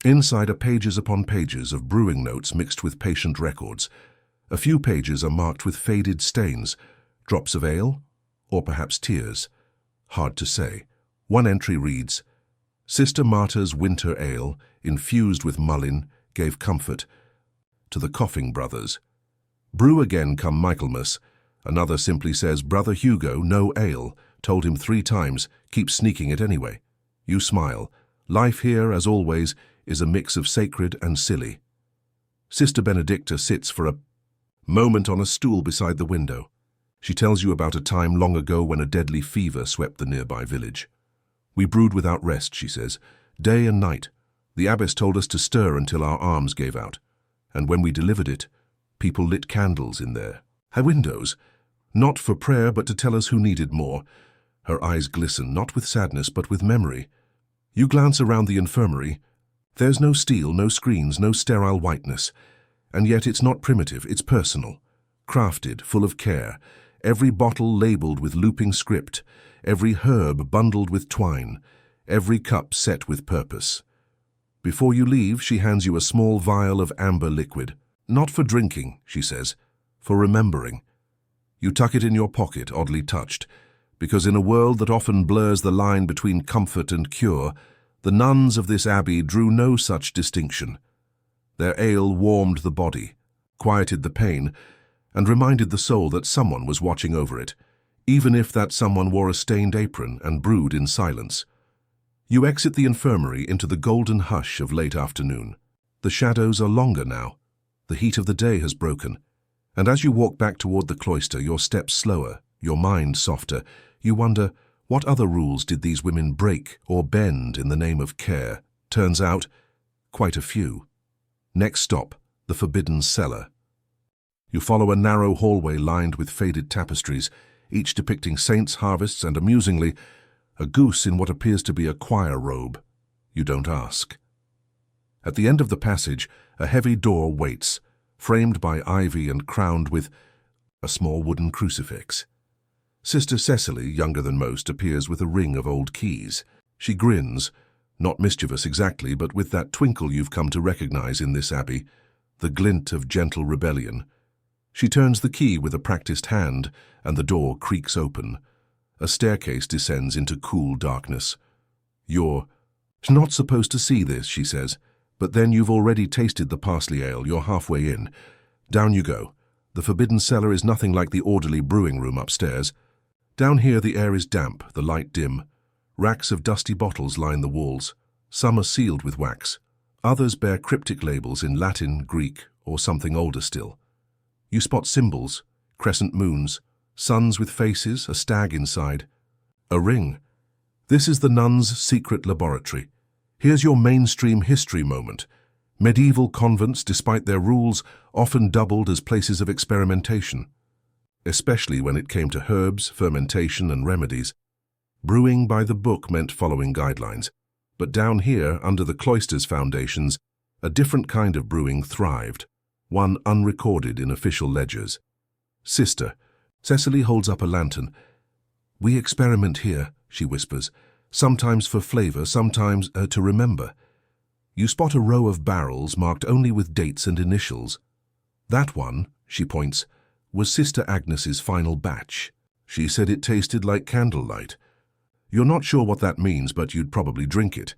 Inside are pages upon pages of brewing notes mixed with patient records. A few pages are marked with faded stains, drops of ale, or perhaps tears. Hard to say. One entry reads, "Sister Marta's winter ale, infused with mullein, gave comfort. To the coughing brothers. Brew again come Michaelmas. Another simply says, Brother Hugo, no ale. Told him 3 times, keep sneaking it anyway. You smile. Life here, as always, is a mix of sacred and silly. Sister Benedicta sits for a moment on a stool beside the window. She tells you about a time long ago when a deadly fever swept the nearby village. We brewed without rest, she says, day and night. The abbess told us to stir until our arms gave out. And when we delivered it, people lit candles in their windows, not for prayer but to tell us who needed more. Her eyes glisten, not with sadness but with memory. You glance around the infirmary. There's no steel, no screens, no sterile whiteness. And yet it's not primitive, it's personal. Crafted, full of care. Every bottle labeled with looping script. Every herb bundled with twine. Every cup set with purpose. Before you leave, she hands you a small vial of amber liquid. Not for drinking, she says, for remembering. You tuck it in your pocket, oddly touched, because in a world that often blurs the line between comfort and cure, the nuns of this abbey drew no such distinction. Their ale warmed the body, quieted the pain, and reminded the soul that someone was watching over it, even if that someone wore a stained apron and brewed in silence. You exit the infirmary into the golden hush of late afternoon. The shadows are longer now. The heat of the day has broken. And as you walk back toward the cloister, your steps slower, your mind softer, you wonder, what other rules did these women break or bend in the name of care? Turns out, quite a few. Next stop, the forbidden cellar. You follow a narrow hallway lined with faded tapestries, each depicting saints' harvests and, amusingly, a goose in what appears to be a choir robe. You don't ask. At the end of the passage, a heavy door waits, framed by ivy and crowned with a small wooden crucifix. Sister Cecily, younger than most, appears with a ring of old keys. She grins, not mischievous exactly, but with that twinkle you've come to recognize in this abbey, the glint of gentle rebellion. She turns the key with a practiced hand, and the door creaks open. A staircase descends into cool darkness. You're not supposed to see this, she says, but then you've already tasted the parsley ale, you're halfway in. Down you go. The forbidden cellar is nothing like the orderly brewing room upstairs. Down here the air is damp, the light dim. Racks of dusty bottles line the walls. Some are sealed with wax. Others bear cryptic labels in Latin, Greek, or something older still. You spot symbols, crescent moons, suns with faces, a stag inside. A ring. This is the nuns' secret laboratory. Here's your mainstream history moment. Medieval convents, despite their rules, often doubled as places of experimentation, especially when it came to herbs, fermentation, and remedies. Brewing by the book meant following guidelines, but down here, under the cloister's foundations, a different kind of brewing thrived, one unrecorded in official ledgers. Sister, Cecily holds up a lantern. We experiment here, she whispers, sometimes for flavor, sometimes to remember. You spot a row of barrels marked only with dates and initials. That one, she points, was Sister Agnes's final batch. She said it tasted like candlelight. You're not sure what that means, but you'd probably drink it.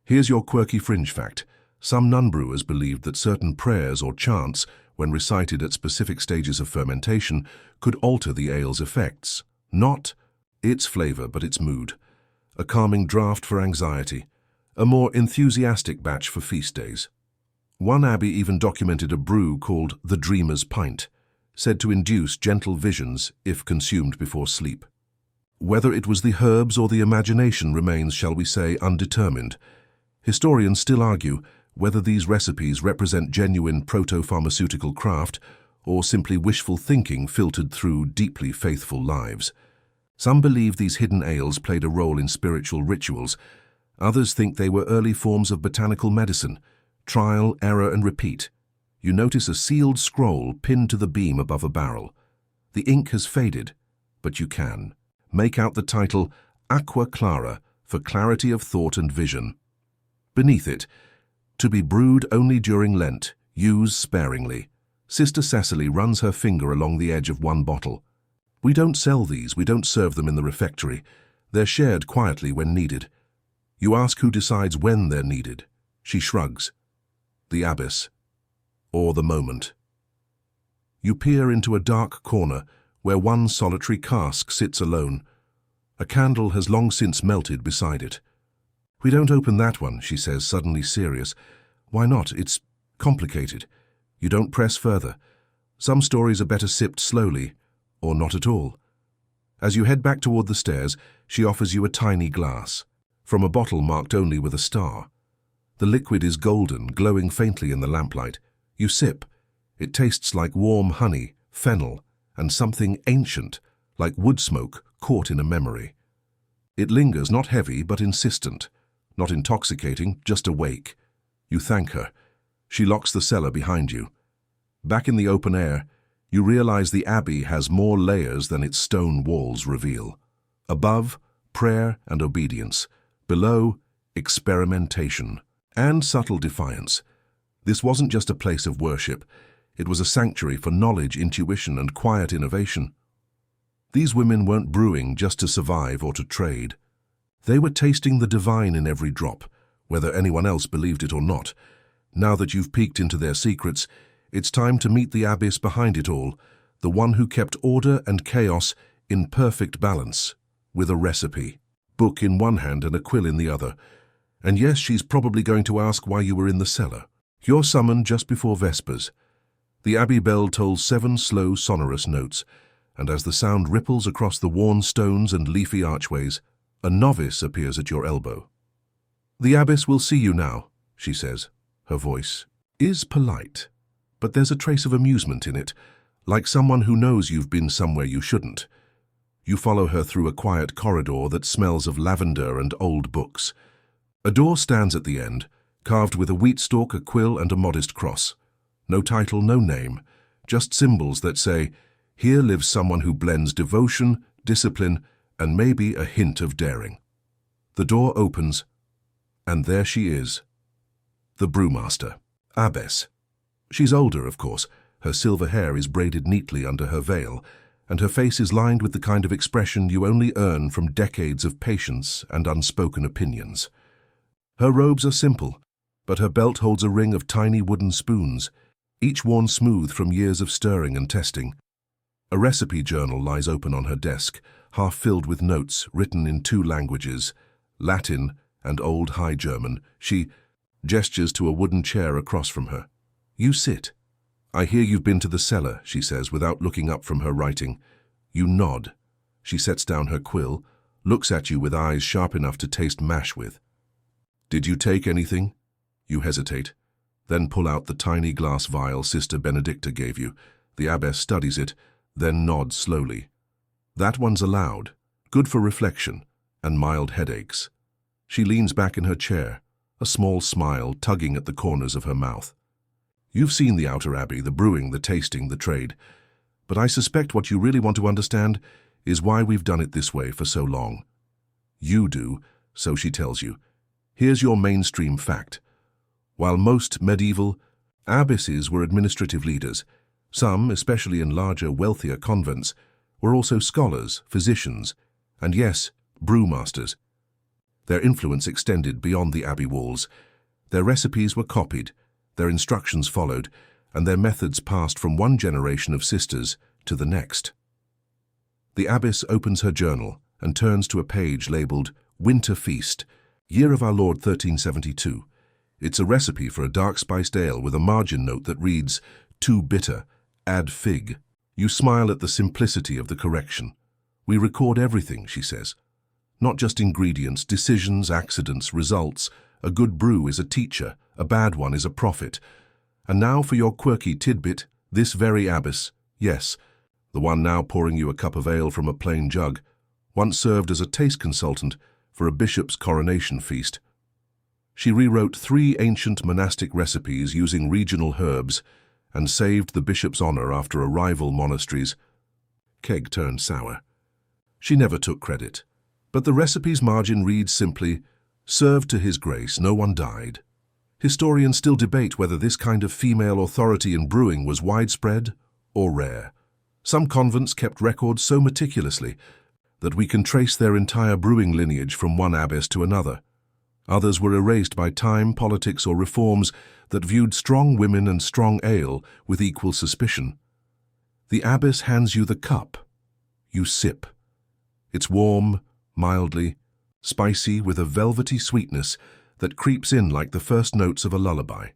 Here's your quirky fringe fact. Some nun brewers believed that certain prayers or chants, when recited at specific stages of fermentation, could alter the ale's effects. Not its flavor, but its mood. A calming draught for anxiety. A more enthusiastic batch for feast days. One abbey even documented a brew called the Dreamer's Pint, said to induce gentle visions if consumed before sleep. Whether it was the herbs or the imagination remains, shall we say, undetermined. Historians still argue whether these recipes represent genuine proto-pharmaceutical craft or simply wishful thinking filtered through deeply faithful lives. Some believe these hidden ales played a role in spiritual rituals. Others think they were early forms of botanical medicine, trial, error, and repeat. You notice a sealed scroll pinned to the beam above a barrel. The ink has faded, but you can make out the title Aqua Clara, for clarity of thought and vision. Beneath it, to be brewed only during Lent, use sparingly. Sister Cecily runs her finger along the edge of one bottle. We don't sell these, we don't serve them in the refectory. They're shared quietly when needed. You ask who decides when they're needed. She shrugs. the abbess, or the moment. You peer into a dark corner where one solitary cask sits alone. A candle has long since melted beside it. "We don't open that one," she says, suddenly serious. "Why not? It's complicated. You don't press further. Some stories are better sipped slowly, or not at all." As you head back toward the stairs, she offers you a tiny glass, from a bottle marked only with a star. The liquid is golden, glowing faintly in the lamplight. You sip. It tastes like warm honey, fennel, and something ancient, like wood smoke caught in a memory. It lingers, not heavy, but insistent. Not intoxicating, just awake. You thank her. She locks the cellar behind you. Back in the open air, you realize the abbey has more layers than its stone walls reveal. Above, prayer and obedience. Below, experimentation and subtle defiance. This wasn't just a place of worship. It was a sanctuary for knowledge, intuition, and quiet innovation. These women weren't brewing just to survive or to trade. They were tasting the divine in every drop, whether anyone else believed it or not. Now that you've peeked into their secrets, it's time to meet the abbess behind it all, the one who kept order and chaos in perfect balance, with a recipe, book in one hand and a quill in the other. And yes, she's probably going to ask why you were in the cellar. You're summoned just before Vespers. The abbey bell tolls 7 slow, sonorous notes, and as the sound ripples across the worn stones and leafy archways, a novice appears at your elbow. "The abbess will see you now," she says. Her voice is polite, but there's a trace of amusement in it, like someone who knows you've been somewhere you shouldn't. You follow her through a quiet corridor that smells of lavender and old books. A door stands at the end, carved with a wheat stalk, a quill, and a modest cross. No title, no name, just symbols that say, "Here lives someone who blends devotion, discipline, and maybe a hint of daring." The door opens, and there she is, the brewmaster, abbess. She's older, of course. Her silver hair is braided neatly under her veil, and her face is lined with the kind of expression you only earn from decades of patience and unspoken opinions. Her robes are simple, but her belt holds a ring of tiny wooden spoons, each worn smooth from years of stirring and testing. A recipe journal lies open on her desk, half filled with notes written in 2 languages, Latin and Old High German. She gestures to a wooden chair across from her. "You sit." "I hear you've been to the cellar," she says without looking up from her writing. You nod. She sets down her quill, looks at you with eyes sharp enough to taste mash with. "Did you take anything?" You hesitate, then pull out the tiny glass vial Sister Benedicta gave you. The abbess studies it, then nods slowly. "That one's allowed, good for reflection and mild headaches." She leans back in her chair, a small smile tugging at the corners of her mouth. "You've seen the outer abbey, the brewing, the tasting, the trade. But I suspect what you really want to understand is why we've done it this way for so long. You do, so she tells you. Here's your mainstream fact. While most medieval abbesses were administrative leaders, some, especially in larger, wealthier convents, were also scholars, physicians, and yes, brewmasters. Their influence extended beyond the abbey walls. Their recipes were copied, their instructions followed, and their methods passed from one generation of sisters to the next. The abbess opens her journal and turns to a page labeled Winter Feast, Year of Our Lord 1372. It's a recipe for a dark-spiced ale with a margin note that reads, "Too bitter, add fig." You smile at the simplicity of the correction. "We record everything," she says. "Not just ingredients, decisions, accidents, results. A good brew is a teacher, a bad one is a prophet. And now for your quirky tidbit, this very abbess, yes, the one now pouring you a cup of ale from a plain jug, once served as a taste consultant for a bishop's coronation feast. She rewrote 3 ancient monastic recipes using regional herbs and saved the bishop's honor after a rival monastery's keg turned sour. She never took credit, but the recipe's margin reads simply, 'Served to his grace, no one died.' Historians still debate whether this kind of female authority in brewing was widespread or rare. Some convents kept records so meticulously that we can trace their entire brewing lineage from one abbess to another. Others were erased by time, politics, or reforms that viewed strong women and strong ale with equal suspicion. The abbess hands you the cup. You sip. It's warm, mildly, spicy, with a velvety sweetness that creeps in like the first notes of a lullaby.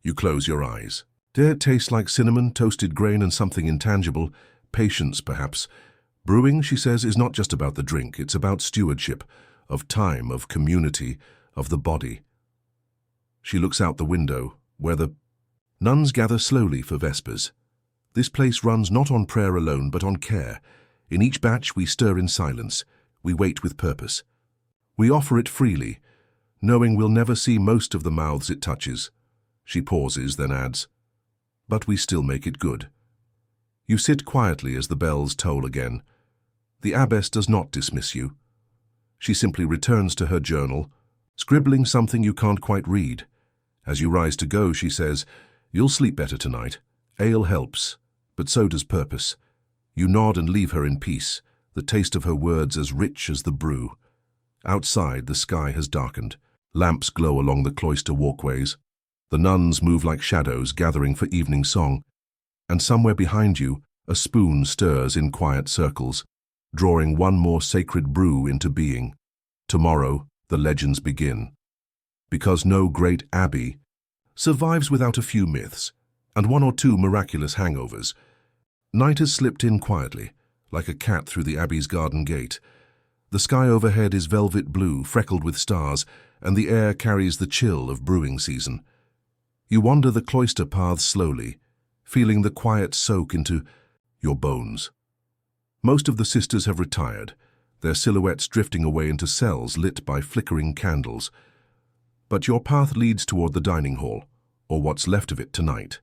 You close your eyes. It tastes like cinnamon, toasted grain, and something intangible. Patience, perhaps. Brewing, she says, is not just about the drink. It's about stewardship, of time, of community, of the body. She looks out the window, where the nuns gather slowly for vespers. This place runs not on prayer alone, but on care. In each batch we stir in silence. We wait with purpose. We offer it freely, knowing we'll never see most of the mouths it touches. She pauses, then adds, but we still make it good. You sit quietly as the bells toll again. The abbess does not dismiss you. She simply returns to her journal, scribbling something you can't quite read. As you rise to go, she says, you'll sleep better tonight. Ale helps, but so does purpose. You nod and leave her in peace, the taste of her words as rich as the brew. Outside, the sky has darkened. Lamps glow along the cloister walkways. The nuns move like shadows, gathering for evening song. And somewhere behind you, a spoon stirs in quiet circles, drawing one more sacred brew into being. Tomorrow, the legends begin. Because no great abbey survives without a few myths, and one or two miraculous hangovers. Night has slipped in quietly, like a cat through the abbey's garden gate. The sky overhead is velvet blue, freckled with stars, and the air carries the chill of brewing season. You wander the cloister paths slowly, feeling the quiet soak into your bones. Most of the sisters have retired, their silhouettes drifting away into cells lit by flickering candles. But your path leads toward the dining hall, or what's left of it tonight.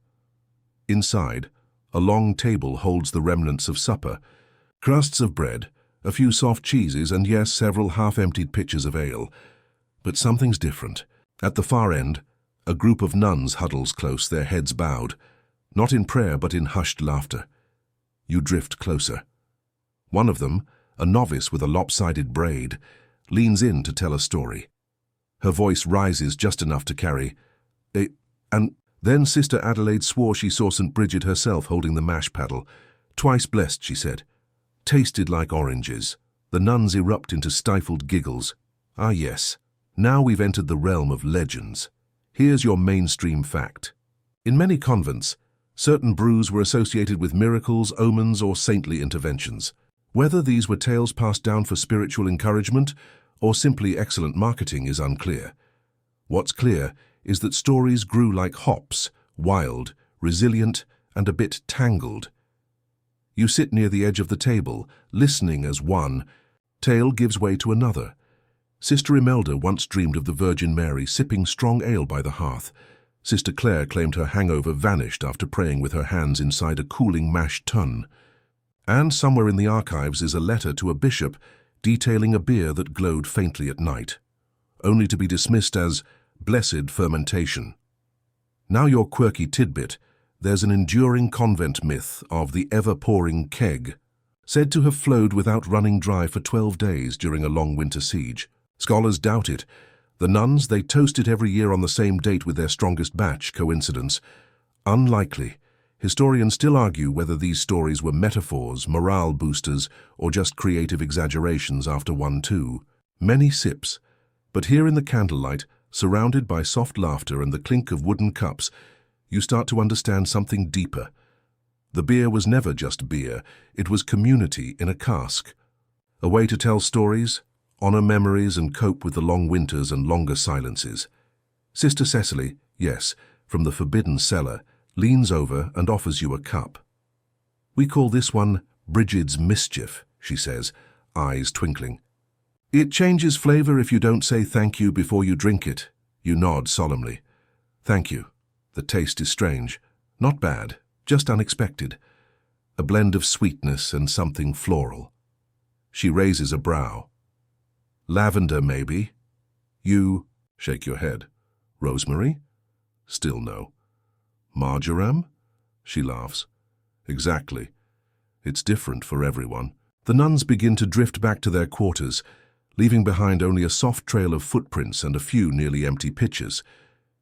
Inside, a long table holds the remnants of supper, crusts of bread, a few soft cheeses, and yes, several half-emptied pitchers of ale. But something's different. At the far end, a group of nuns huddles close, their heads bowed, not in prayer but in hushed laughter. You drift closer. One of them, a novice with a lopsided braid, leans in to tell a story. Her voice rises just enough to carry, and then Sister Adelaide swore she saw St. Bridget herself holding the mash paddle. Twice blessed, she said. Tasted like oranges. The nuns erupt into stifled giggles. Ah yes, now we've entered the realm of legends. Here's your mainstream fact. In many convents, certain brews were associated with miracles, omens, or saintly interventions. Whether these were tales passed down for spiritual encouragement or simply excellent marketing is unclear. What's clear is that stories grew like hops, wild, resilient, and a bit tangled. You sit near the edge of the table, listening as one tale gives way to another. Sister Imelda once dreamed of the Virgin Mary sipping strong ale by the hearth. Sister Clare claimed her hangover vanished after praying with her hands inside a cooling mash tun. And somewhere in the archives is a letter to a bishop detailing a beer that glowed faintly at night, only to be dismissed as blessed fermentation. Now your quirky tidbit, there's an enduring convent myth of the ever-pouring keg, said to have flowed without running dry for 12 days during a long winter siege. Scholars doubt it. The nuns, they toast it every year on the same date with their strongest batch. Coincidence? Unlikely. Historians still argue whether these stories were metaphors, morale boosters, or just creative exaggerations after 1-2. Many sips. But here in the candlelight, surrounded by soft laughter and the clink of wooden cups, you start to understand something deeper. The beer was never just beer, it was community in a cask. A way to tell stories, honor memories, and cope with the long winters and longer silences. Sister Cecily, yes, from the forbidden cellar, leans over and offers you a cup. We call this one Bridget's Mischief, she says, eyes twinkling. It changes flavor if you don't say thank you before you drink it. You nod solemnly. Thank you. The taste is strange. Not bad, just unexpected. A blend of sweetness and something floral. She raises a brow. Lavender, maybe? You shake your head. Rosemary? Still no. Marjoram? She laughs. Exactly. It's different for everyone. The nuns begin to drift back to their quarters, Leaving behind only a soft trail of footprints and a few nearly empty pitchers,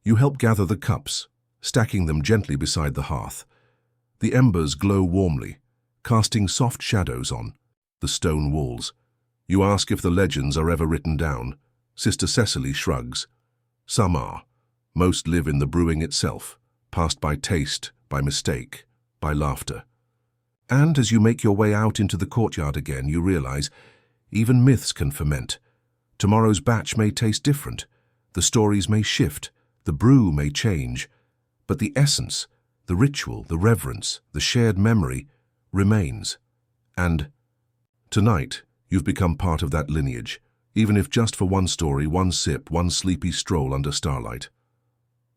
you help gather the cups, stacking them gently beside the hearth. The embers glow warmly, casting soft shadows on the stone walls. You ask if the legends are ever written down. Sister Cecily shrugs. Some are. Most live in the brewing itself, passed by taste, by mistake, by laughter. And as you make your way out into the courtyard again, you realize even myths can ferment. Tomorrow's batch may taste different. The stories may shift. The brew may change. But the essence, the ritual, the reverence, the shared memory remains. And tonight, you've become part of that lineage, even if just for one story, one sip, one sleepy stroll under starlight.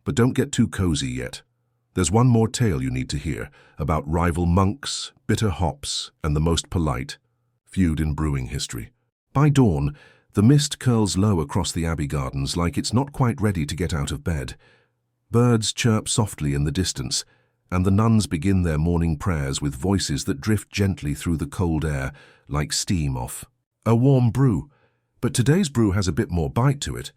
But don't get too cozy yet. There's one more tale you need to hear about rival monks, bitter hops, and the most polite feud in brewing history. By dawn, the mist curls low across the abbey gardens like it's not quite ready to get out of bed. Birds chirp softly in the distance, and the nuns begin their morning prayers with voices that drift gently through the cold air like steam off a warm brew. But today's brew has a bit more bite to it.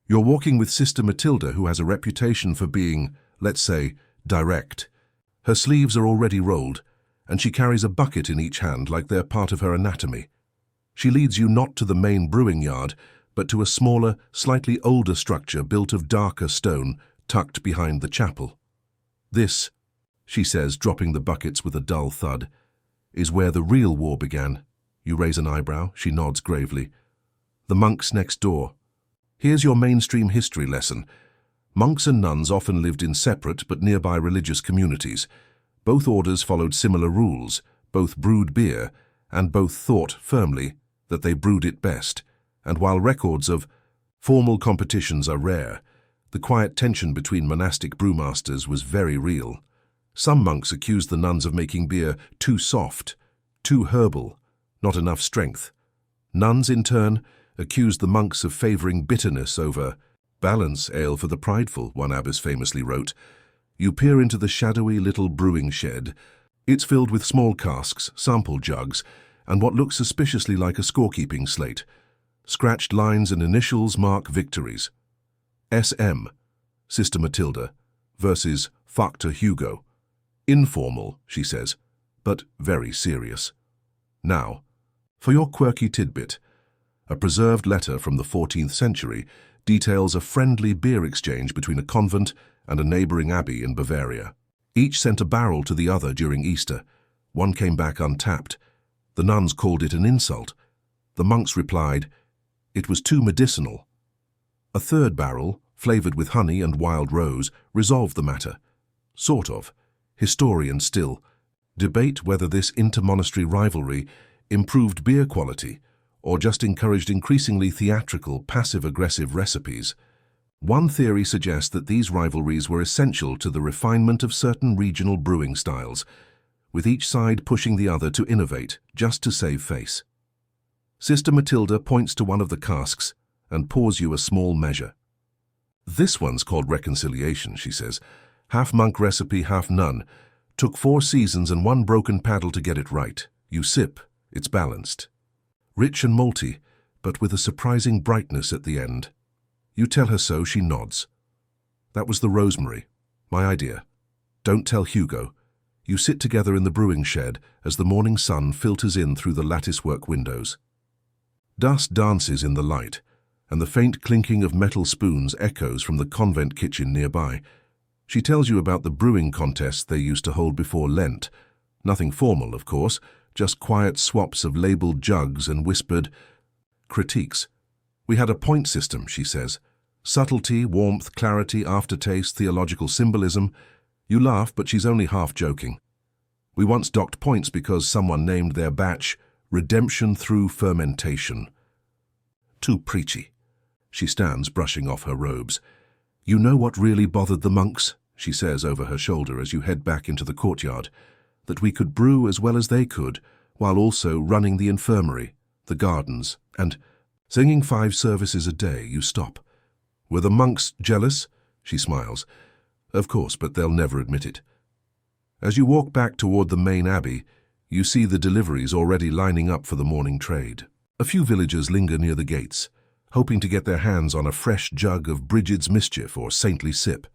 You're walking with Sister Matilda, who has a reputation for being, let's say, direct. Her sleeves are already rolled, and she carries a bucket in each hand like they're part of her anatomy. She leads you not to the main brewing yard, but to a smaller, slightly older structure built of darker stone, tucked behind the chapel. This, she says, dropping the buckets with a dull thud, is where the real war began. You raise an eyebrow, she nods gravely. The monks next door. Here's your mainstream history lesson. Monks and nuns often lived in separate but nearby religious communities. Both orders followed similar rules, both brewed beer, and both thought firmly that they brewed it best. And while records of formal competitions are rare, the quiet tension between monastic brewmasters was very real. Some monks accused the nuns of making beer too soft, too herbal, not enough strength. Nuns, in turn, accused the monks of favoring bitterness over balance, ale for the prideful, one abbess famously wrote. You peer into the shadowy little brewing shed. It's filled with small casks, sample jugs, and what looks suspiciously like a scorekeeping slate. Scratched lines and initials mark victories. SM, Sister Matilda, versus Factor Hugo. Informal, she says, but very serious. Now, for your quirky tidbit, a preserved letter from the 14th century details a friendly beer exchange between a convent and a neighboring abbey in Bavaria. Each sent a barrel to the other during Easter. One came back untapped. The nuns called it an insult. The monks replied, it was too medicinal. A third barrel, flavored with honey and wild rose, resolved the matter. Sort of. Historians still debate whether this inter-monastery rivalry improved beer quality or just encouraged increasingly theatrical, passive-aggressive recipes. One theory suggests that these rivalries were essential to the refinement of certain regional brewing styles, with each side pushing the other to innovate, just to save face. Sister Matilda points to one of the casks and pours you a small measure. This one's called Reconciliation, she says. Half monk recipe, half nun. Took 4 seasons and 1 broken paddle to get it right. You sip, it's balanced. Rich and malty, but with a surprising brightness at the end. You tell her so, she nods. That was the rosemary, my idea. Don't tell Hugo. You sit together in the brewing shed as the morning sun filters in through the latticework windows. Dust dances in the light, and the faint clinking of metal spoons echoes from the convent kitchen nearby. She tells you about the brewing contests they used to hold before Lent. Nothing formal, of course, just quiet swaps of labelled jugs and whispered critiques. We had a point system, she says. Subtlety, warmth, clarity, aftertaste, theological symbolism. You laugh, but she's only half joking. We once docked points because someone named their batch Redemption Through Fermentation. Too preachy. She stands, brushing off her robes. You know what really bothered the monks, she says over her shoulder as you head back into the courtyard, that we could brew as well as they could, while also running the infirmary, the gardens, and singing 5 services a day. You stop. Were the monks jealous? She smiles. Of course, but they'll never admit it. As you walk back toward the main abbey, you see the deliveries already lining up for the morning trade. A few villagers linger near the gates, hoping to get their hands on a fresh jug of Bridget's mischief or saintly sip.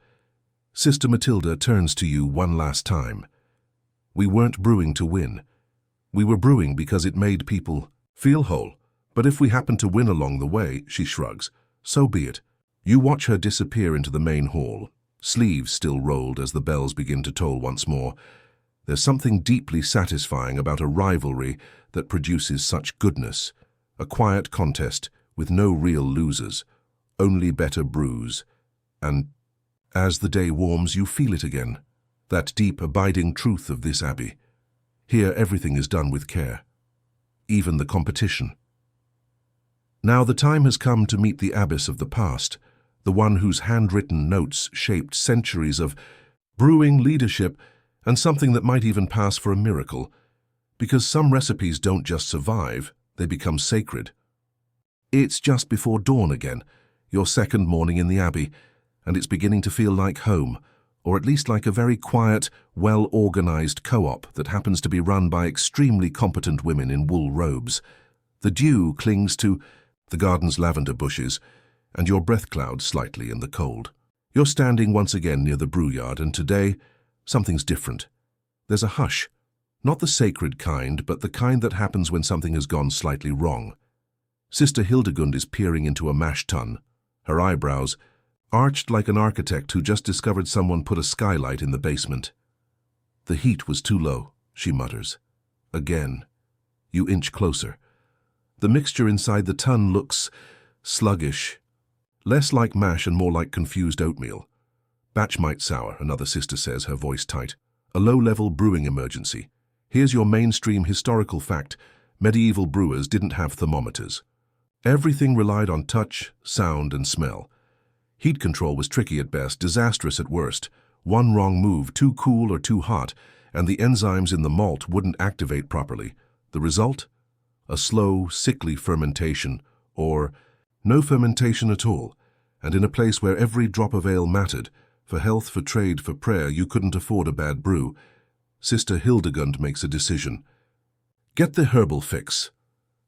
Sister Matilda turns to you one last time. We weren't brewing to win. We were brewing because it made people feel whole. But if we happen to win along the way, she shrugs, so be it. You watch her disappear into the main hall, sleeves still rolled as the bells begin to toll once more. There's something deeply satisfying about a rivalry that produces such goodness. A quiet contest with no real losers, only better brews. And as the day warms, you feel it again, that deep, abiding truth of this abbey. Here everything is done with care, even the competition. Now the time has come to meet the abbess of the past, the one whose handwritten notes shaped centuries of brewing leadership and something that might even pass for a miracle, because some recipes don't just survive, they become sacred. It's just before dawn again, your second morning in the abbey, and it's beginning to feel like home, or at least like a very quiet, well-organized co-op that happens to be run by extremely competent women in wool robes. The dew clings to the garden's lavender bushes, and your breath clouds slightly in the cold. You're standing once again near the brew yard, and today, something's different. There's a hush, not the sacred kind, but the kind that happens when something has gone slightly wrong. Sister Hildegund is peering into a mash tun, her eyebrows arched like an architect who just discovered someone put a skylight in the basement. The heat was too low, she mutters. Again. You inch closer. The mixture inside the tun looks sluggish, less like mash and more like confused oatmeal. Batch might sour, another sister says, her voice tight. A low-level brewing emergency. Here's your mainstream historical fact. Medieval brewers didn't have thermometers. Everything relied on touch, sound, and smell. Heat control was tricky at best, disastrous at worst. One wrong move, too cool or too hot, and the enzymes in the malt wouldn't activate properly. The result? A slow, sickly fermentation, or no fermentation at all. And in a place where every drop of ale mattered, for health, for trade, for prayer, you couldn't afford a bad brew. Sister Hildegund makes a decision. Get the herbal fix.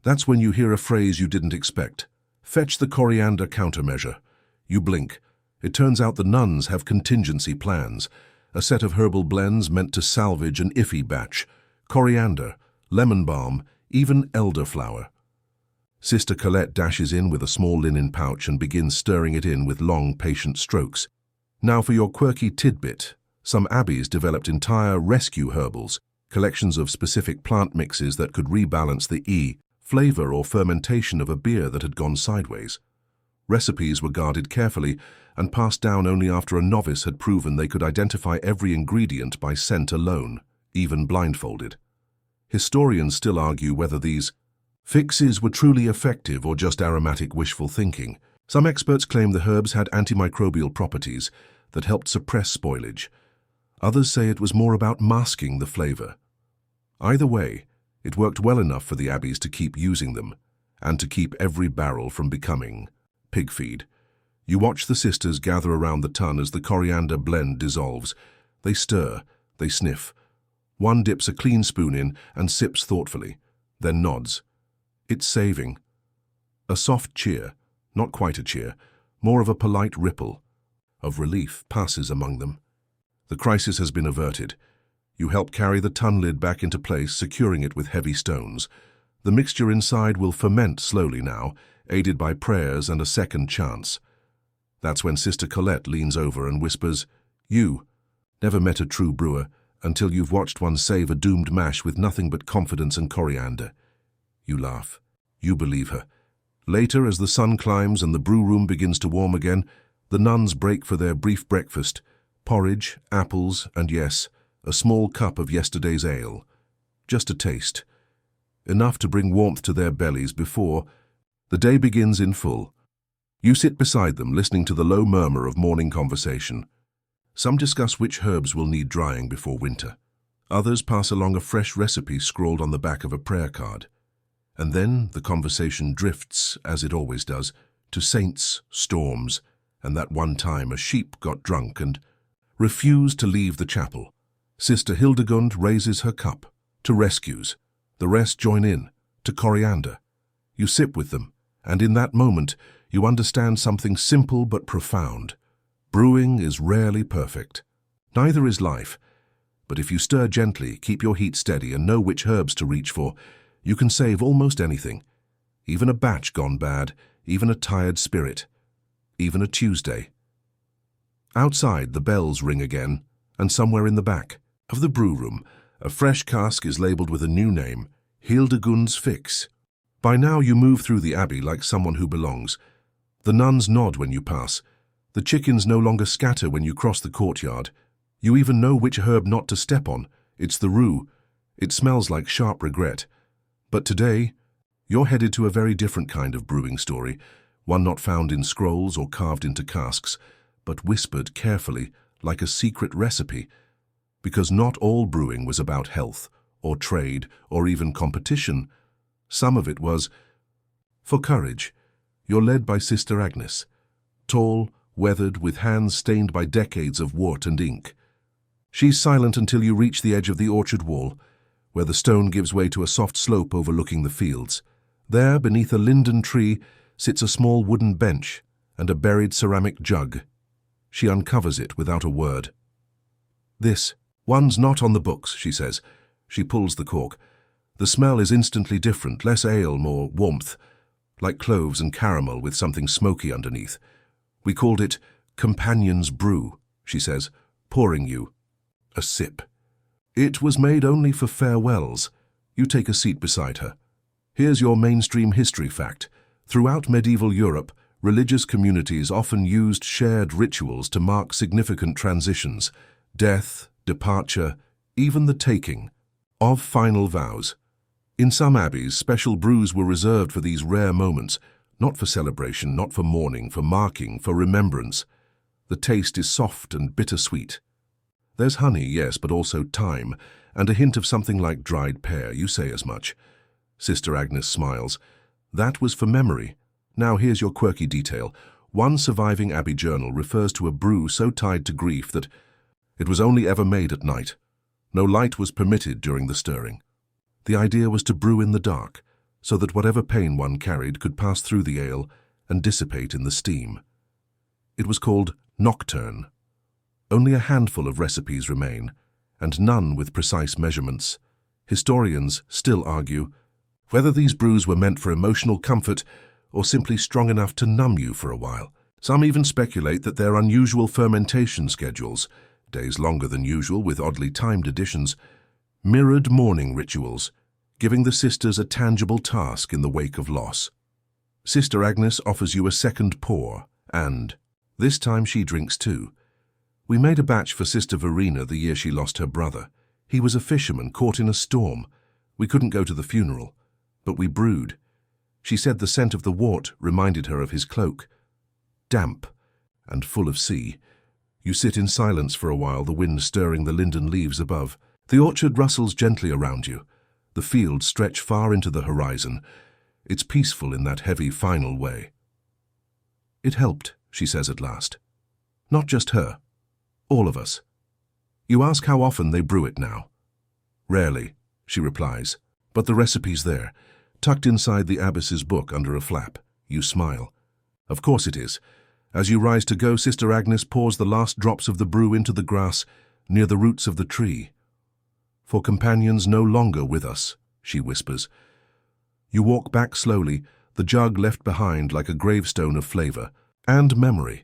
That's when you hear a phrase you didn't expect. Fetch the coriander countermeasure. You blink. It turns out the nuns have contingency plans, a set of herbal blends meant to salvage an iffy batch. Coriander, lemon balm, even elderflower. Sister Colette dashes in with a small linen pouch and begins stirring it in with long, patient strokes. Now for your quirky tidbit. Some abbeys developed entire rescue herbals, collections of specific plant mixes that could rebalance the flavor or fermentation of a beer that had gone sideways. Recipes were guarded carefully and passed down only after a novice had proven they could identify every ingredient by scent alone, even blindfolded. Historians still argue whether these fixes were truly effective or just aromatic wishful thinking. Some experts claim the herbs had antimicrobial properties that helped suppress spoilage. Others say it was more about masking the flavor. Either way, it worked well enough for the abbeys to keep using them, and to keep every barrel from becoming pig feed. You watch the sisters gather around the tun as the coriander blend dissolves. They stir, they sniff. One dips a clean spoon in and sips thoughtfully, then nods. It's saving. A soft cheer, not quite a cheer, more of a polite ripple of relief passes among them. The crisis has been averted. You help carry the tun lid back into place, securing it with heavy stones. The mixture inside will ferment slowly now, aided by prayers and a second chance. That's when Sister Colette leans over and whispers, "You never met a true brewer until you've watched one save a doomed mash with nothing but confidence and coriander." You laugh. You believe her. Later, as the sun climbs and the brew room begins to warm again, the nuns break for their brief breakfast. Porridge, apples, and yes, a small cup of yesterday's ale. Just a taste. Enough to bring warmth to their bellies before the day begins in full. You sit beside them, listening to the low murmur of morning conversation. Some discuss which herbs will need drying before winter. Others pass along a fresh recipe scrawled on the back of a prayer card. And then the conversation drifts, as it always does, to saints, storms, and that one time a sheep got drunk and refused to leave the chapel. Sister Hildegund raises her cup to rescues. The rest join in, to coriander. You sip with them, and in that moment, you understand something simple but profound. Brewing is rarely perfect. Neither is life. But if you stir gently, keep your heat steady, and know which herbs to reach for, you can save almost anything. Even a batch gone bad, even a tired spirit, even a Tuesday. Outside, the bells ring again, and somewhere in the back of the brew room, a fresh cask is labelled with a new name, Hildegund's Fix. By now you move through the abbey like someone who belongs. The nuns nod when you pass. The chickens no longer scatter when you cross the courtyard. You even know which herb not to step on. It's the rue. It smells like sharp regret. But today, you're headed to a very different kind of brewing story, one not found in scrolls or carved into casks, but whispered carefully like a secret recipe. Because not all brewing was about health, or trade, or even competition. Some of it was for courage. You're led by Sister Agnes, tall, weathered, with hands stained by decades of wort and ink. She's silent until you reach the edge of the orchard wall, where the stone gives way to a soft slope overlooking the fields. There, beneath a linden tree, sits a small wooden bench and a buried ceramic jug. She uncovers it without a word. "This one's not on the books," she says. She pulls the cork. The smell is instantly different, less ale, more warmth, like cloves and caramel with something smoky underneath. "We called it Companion's Brew," she says, pouring you a sip. "It was made only for farewells." You take a seat beside her. Here's your mainstream history fact. Throughout medieval Europe, religious communities often used shared rituals to mark significant transitions, death, departure, even the taking of final vows. In some abbeys, special brews were reserved for these rare moments, not for celebration, not for mourning, for marking, for remembrance. The taste is soft and bittersweet. There's honey, yes, but also thyme, and a hint of something like dried pear. You say as much. Sister Agnes smiles. That was for memory. Now here's your quirky detail. One surviving abbey journal refers to a brew so tied to grief that it was only ever made at night. No light was permitted during the stirring. The idea was to brew in the dark, so that whatever pain one carried could pass through the ale and dissipate in the steam. It was called nocturne. Only a handful of recipes remain, and none with precise measurements. Historians still argue whether these brews were meant for emotional comfort or simply strong enough to numb you for a while. Some even speculate that their unusual fermentation schedules, days longer than usual with oddly timed additions, mirrored mourning rituals, giving the sisters a tangible task in the wake of loss. Sister Agnes offers you a second pour, and this time she drinks too. "We made a batch for Sister Verena the year she lost her brother. He was a fisherman caught in a storm. We couldn't go to the funeral, but we brewed." She said the scent of the wort reminded her of his cloak. Damp and full of sea. You sit in silence for a while, the wind stirring the linden leaves above. The orchard rustles gently around you. The fields stretch far into the horizon. It's peaceful in that heavy, final way. "It helped," she says at last. "Not just her. All of us." You ask how often they brew it now. "Rarely," she replies. "But the recipe's there, tucked inside the abbess's book under a flap." You smile. "Of course it is." As you rise to go, Sister Agnes pours the last drops of the brew into the grass near the roots of the tree. "For companions no longer with us," she whispers. You walk back slowly, the jug left behind like a gravestone of flavor and memory.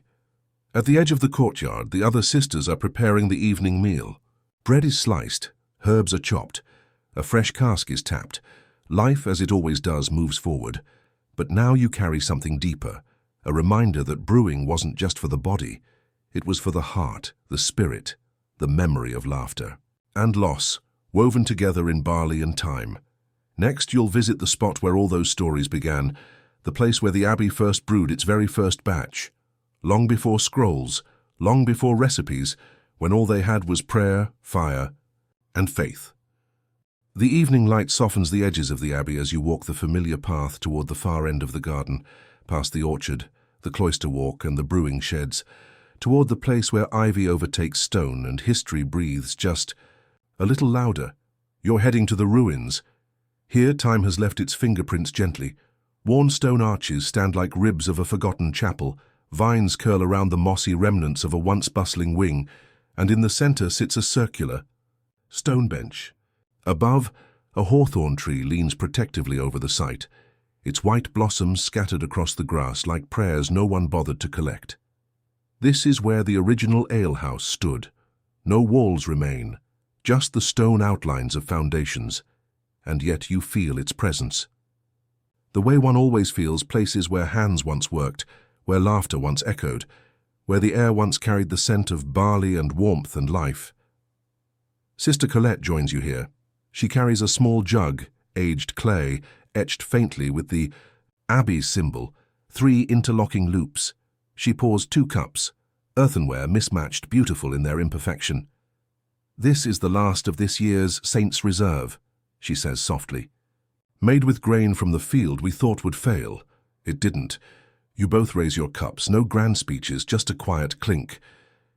At the edge of the courtyard, the other sisters are preparing the evening meal. Bread is sliced, herbs are chopped, a fresh cask is tapped. Life, as it always does, moves forward. But now you carry something deeper, a reminder that brewing wasn't just for the body. It was for the heart, the spirit, the memory of laughter and loss, woven together in barley and thyme. Next, you'll visit the spot where all those stories began, the place where the abbey first brewed its very first batch. Long before scrolls, long before recipes, when all they had was prayer, fire, and faith. The evening light softens the edges of the abbey as you walk the familiar path toward the far end of the garden, past the orchard, the cloister walk, and the brewing sheds, toward the place where ivy overtakes stone and history breathes just a little louder. You're heading to the ruins. Here time has left its fingerprints gently, Worn stone arches stand like ribs of a forgotten chapel, vines curl around the mossy remnants of a once bustling wing, and in the centre sits a circular stone bench. Above, a hawthorn tree leans protectively over the site, its white blossoms scattered across the grass like prayers no one bothered to collect. This is where the original alehouse stood. No walls remain, just the stone outlines of foundations, and yet you feel its presence. The way one always feels places where hands once worked, where laughter once echoed, where the air once carried the scent of barley and warmth and life. Sister Colette joins you here. She carries a small jug, aged clay, etched faintly with the abbey symbol, 3 interlocking loops. She pours 2 cups, earthenware mismatched, beautiful in their imperfection. "This is the last of this year's Saint's Reserve," she says softly. "Made with grain from the field we thought would fail. It didn't. You both raise your cups, no grand speeches, just a quiet clink.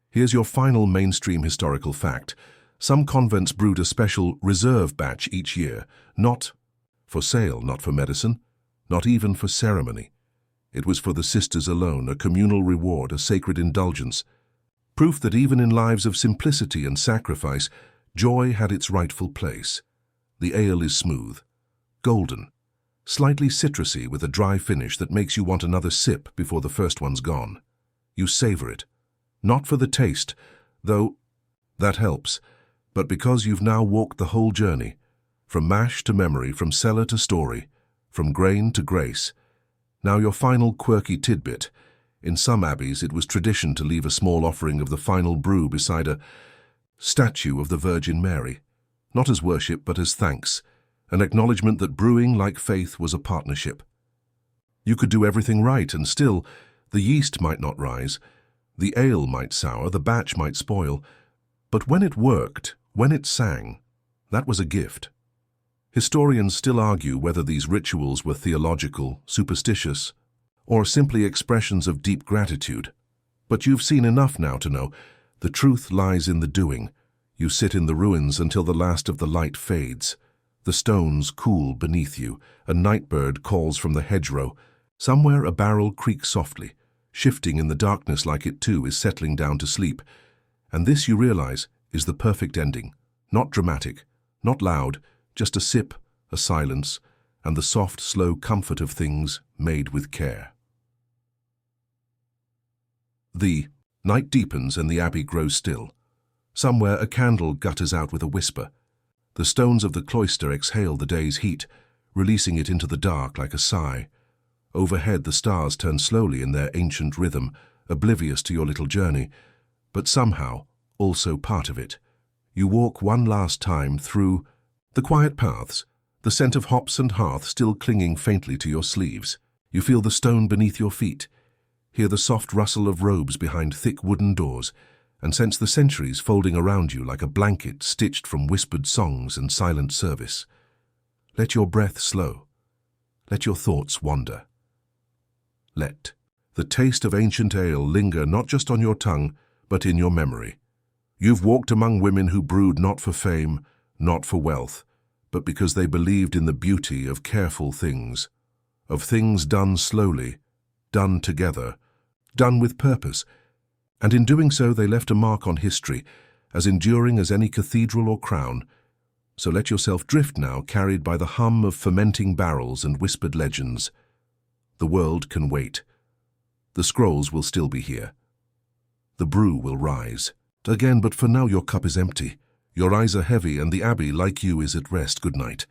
Here's your final mainstream historical fact. Some convents brewed a special reserve batch each year, not for sale, not for medicine, not even for ceremony. It was for the sisters alone, a communal reward, a sacred indulgence. Proof that even in lives of simplicity and sacrifice, joy had its rightful place. The ale is smooth, golden, slightly citrusy with a dry finish that makes you want another sip before the first one's gone. You savor it, not for the taste, though that helps, but because you've now walked the whole journey, from mash to memory, from cellar to story, from grain to grace. Now your final quirky tidbit. In some abbeys it was tradition to leave a small offering of the final brew beside a statue of the Virgin Mary, not as worship but as thanks, an acknowledgement that brewing, like faith, was a partnership. You could do everything right and still, the yeast might not rise, the ale might sour, the batch might spoil, but when it worked, when it sang, that was a gift. Historians still argue whether these rituals were theological, superstitious, or simply expressions of deep gratitude. But you've seen enough now to know the truth lies in the doing. You sit in the ruins until the last of the light fades. The stones cool beneath you. A night bird calls from the hedgerow. Somewhere a barrel creaks softly, shifting in the darkness like it too is settling down to sleep. And this, you realize, is the perfect ending. Not dramatic, not loud, just a sip, a silence, and the soft, slow comfort of things made with care. The night deepens and the abbey grows still. Somewhere a candle gutters out with a whisper. The stones of the cloister exhale the day's heat, releasing it into the dark like a sigh. Overhead the stars turn slowly in their ancient rhythm, oblivious to your little journey, but somehow also part of it. You walk one last time through the quiet paths, the scent of hops and hearth still clinging faintly to your sleeves. You feel the stone beneath your feet, hear the soft rustle of robes behind thick wooden doors, and sense the centuries folding around you like a blanket stitched from whispered songs and silent service. Let your breath slow. Let your thoughts wander. Let the taste of ancient ale linger not just on your tongue, but in your memory. You've walked among women who brewed not for fame, not for wealth, but because they believed in the beauty of careful things, of things done slowly, done together, done with purpose, and in doing so they left a mark on history, as enduring as any cathedral or crown. So let yourself drift now, carried by the hum of fermenting barrels and whispered legends. The world can wait. The scrolls will still be here. The brew will rise. Again, but for now your cup is empty. Your eyes are heavy and the abbey, like you, is at rest. Good night.